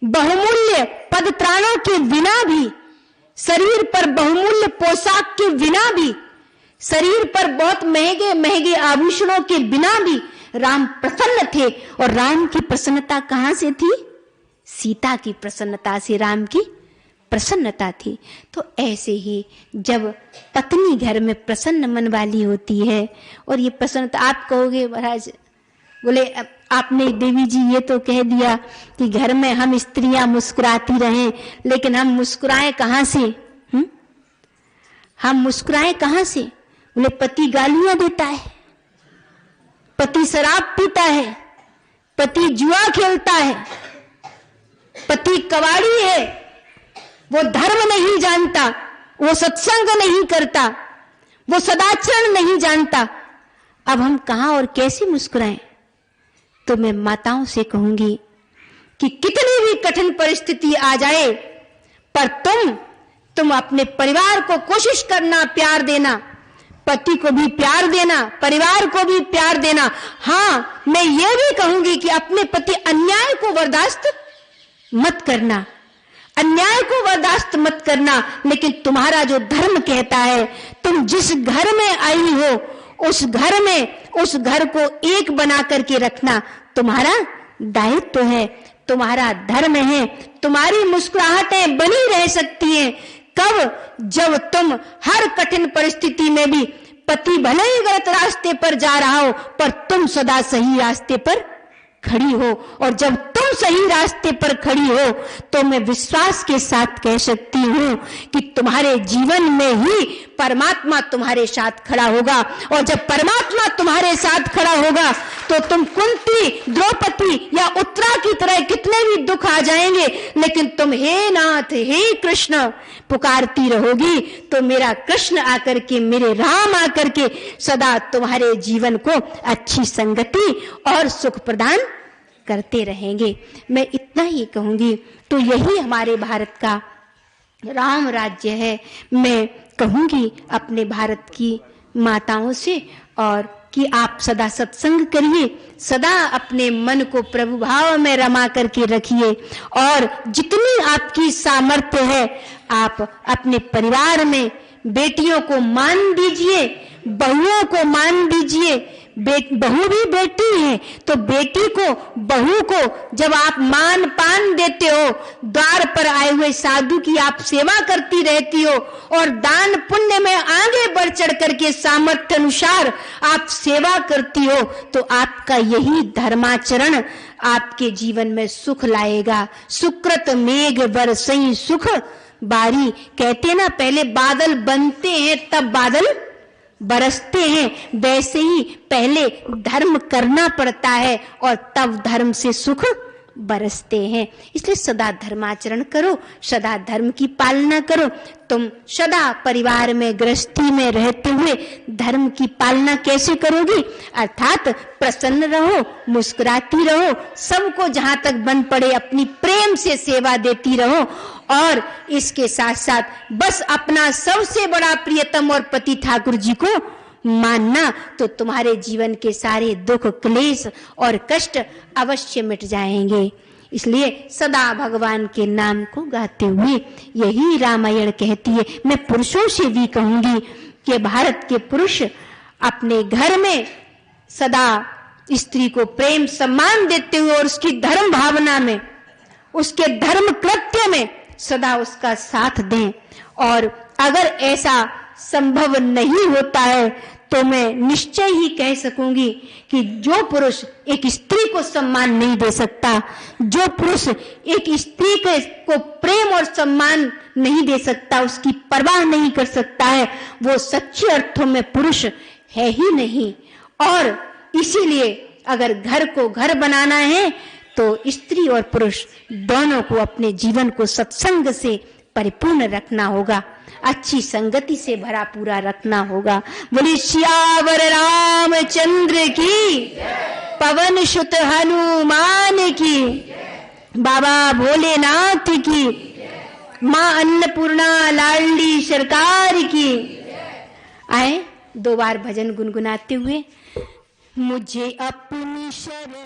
बहुमूल्य पदत्राणों के बिना भी, शरीर पर बहुमूल्य पोशाक के बिना भी, शरीर पर बहुत महंगे महंगे आभूषणों के बिना भी राम प्रसन्न थे। और राम की प्रसन्नता कहां से थी? सीता की प्रसन्नता से राम की प्रसन्नता थी। तो ऐसे ही जब पत्नी घर में प्रसन्न मन वाली होती है, और ये प्रसन्नता, आप कहोगे महाराज, बोले आपने देवी जी ये तो कह दिया कि घर में हम स्त्रियां मुस्कुराती रहें, लेकिन हम मुस्कुराएं कहां से? हम मुस्कुराएं कहां से? बोले पति गालियां देता है, पति शराब पीता है, पति जुआ खेलता है, पति कबाड़ी है, वो धर्म नहीं जानता, वो सत्संग नहीं करता, वो सदाचरण नहीं जानता। अब हम कहां और कैसे मुस्कुराएं? तो मैं माताओं से कहूंगी कि कितनी भी कठिन परिस्थिति आ जाए, पर तुम अपने परिवार को कोशिश करना, प्यार देना, पति को भी प्यार देना, परिवार को भी प्यार देना। हाँ, मैं ये भी कहूंगी कि अपने प्रति अन्याय को बर्दाश्त मत करना, अन्याय को बर्दाश्त मत करना। लेकिन तुम्हारा जो धर्म कहता है, तुम जिस घर में आई हो उस घर में, उस घर को एक बना करके रखना तुम्हारा दायित्व है, तुम्हारा धर्म है। तुम्हारी मुस्कुराहटें बनी रह सकती हैं कब? जब तुम हर कठिन परिस्थिति में भी, पति भले ही गलत रास्ते पर जा रहा हो, पर तुम सदा सही रास्ते पर खड़ी हो। और जब तुम सही रास्ते पर खड़ी हो तो मैं विश्वास के साथ कह सकती हूं कि तुम्हारे जीवन में ही परमात्मा तुम्हारे साथ खड़ा होगा। और जब परमात्मा तुम्हारे साथ खड़ा होगा तो तुम कुंती, द्रौपदी या उत्तरा की तरह कितने भी दुख आ जाएंगे, लेकिन तुम हे नाथ, हे कृष्ण पुकारती रहोगी, तो मेरा कृष्ण आकर के, मेरे राम आकर के सदा तुम्हारे जीवन को अच्छी संगति और सुख प्रदान करते रहेंगे। मैं इतना ही कहूंगी। तो यही हमारे भारत का राम राज्य है। मैं कहूंगी अपने भारत की माताओं से, और कि आप सदा सत्संग करिए, सदा अपने मन को प्रभु भाव में रमा करके रखिए, और जितनी आपकी सामर्थ्य है आप अपने परिवार में बेटियों को मान दीजिए, बहुओं को मान दीजिए। बहू भी बेटी है, तो बेटी को, बहू को जब आप मान पान देते हो, द्वार पर आए हुए साधु की आप सेवा करती रहती हो, और दान पुण्य में आगे बढ़ चढ़ करके सामर्थ्य अनुसार आप सेवा करती हो, तो आपका यही धर्माचरण आपके जीवन में सुख लाएगा। सुकृत मेघ बरसई सुख बारी, कहते ना, पहले बादल बनते हैं तब बादल बरसते हैं। वैसे ही पहले धर्म करना पड़ता है और तब धर्म से सुख बरसते हैं। इसलिए सदा धर्माचरण करो, सदा धर्म की पालना करो। तुम सदा परिवार में, गृहस्थी में रहते हुए धर्म की पालना कैसे करोगी? अर्थात प्रसन्न रहो, मुस्कुराती रहो, सबको जहां तक बन पड़े अपनी प्रेम से सेवा देती रहो, और इसके साथ साथ बस अपना सबसे बड़ा प्रियतम और पति ठाकुर जी को मानना तो तुम्हारे जीवन के सारे दुख, क्लेश और कष्ट अवश्य मिट जाएंगे। इसलिए सदा भगवान के नाम को गाते हुए, यही रामायण कहती है। मैं पुरुषों से भी कहूंगी कि भारत के पुरुष अपने घर में सदा स्त्री को प्रेम सम्मान देते हुए और उसकी धर्म भावना में, उसके धर्म कृत्य में सदा उसका साथ दें। और अगर ऐसा संभव नहीं होता है तो मैं निश्चय ही कह सकूंगी कि जो पुरुष एक स्त्री को सम्मान नहीं दे सकता, जो पुरुष एक स्त्री को प्रेम और सम्मान नहीं दे सकता, उसकी परवाह नहीं कर सकता है, वो सच्चे अर्थों में पुरुष है ही नहीं। और इसीलिए अगर घर को घर बनाना है तो स्त्री और पुरुष दोनों को अपने जीवन को सत्संग से परिपूर्ण रखना होगा, अच्छी संगति से भरा पूरा रखना होगा। बोले सियावर रामचंद्र की, पवन सुत हनुमान की, बाबा भोलेनाथ की, माँ अन्नपूर्णा लाडली सरकार की। आए 2 बार भजन गुनगुनाते हुए। मुझे अपनी शरण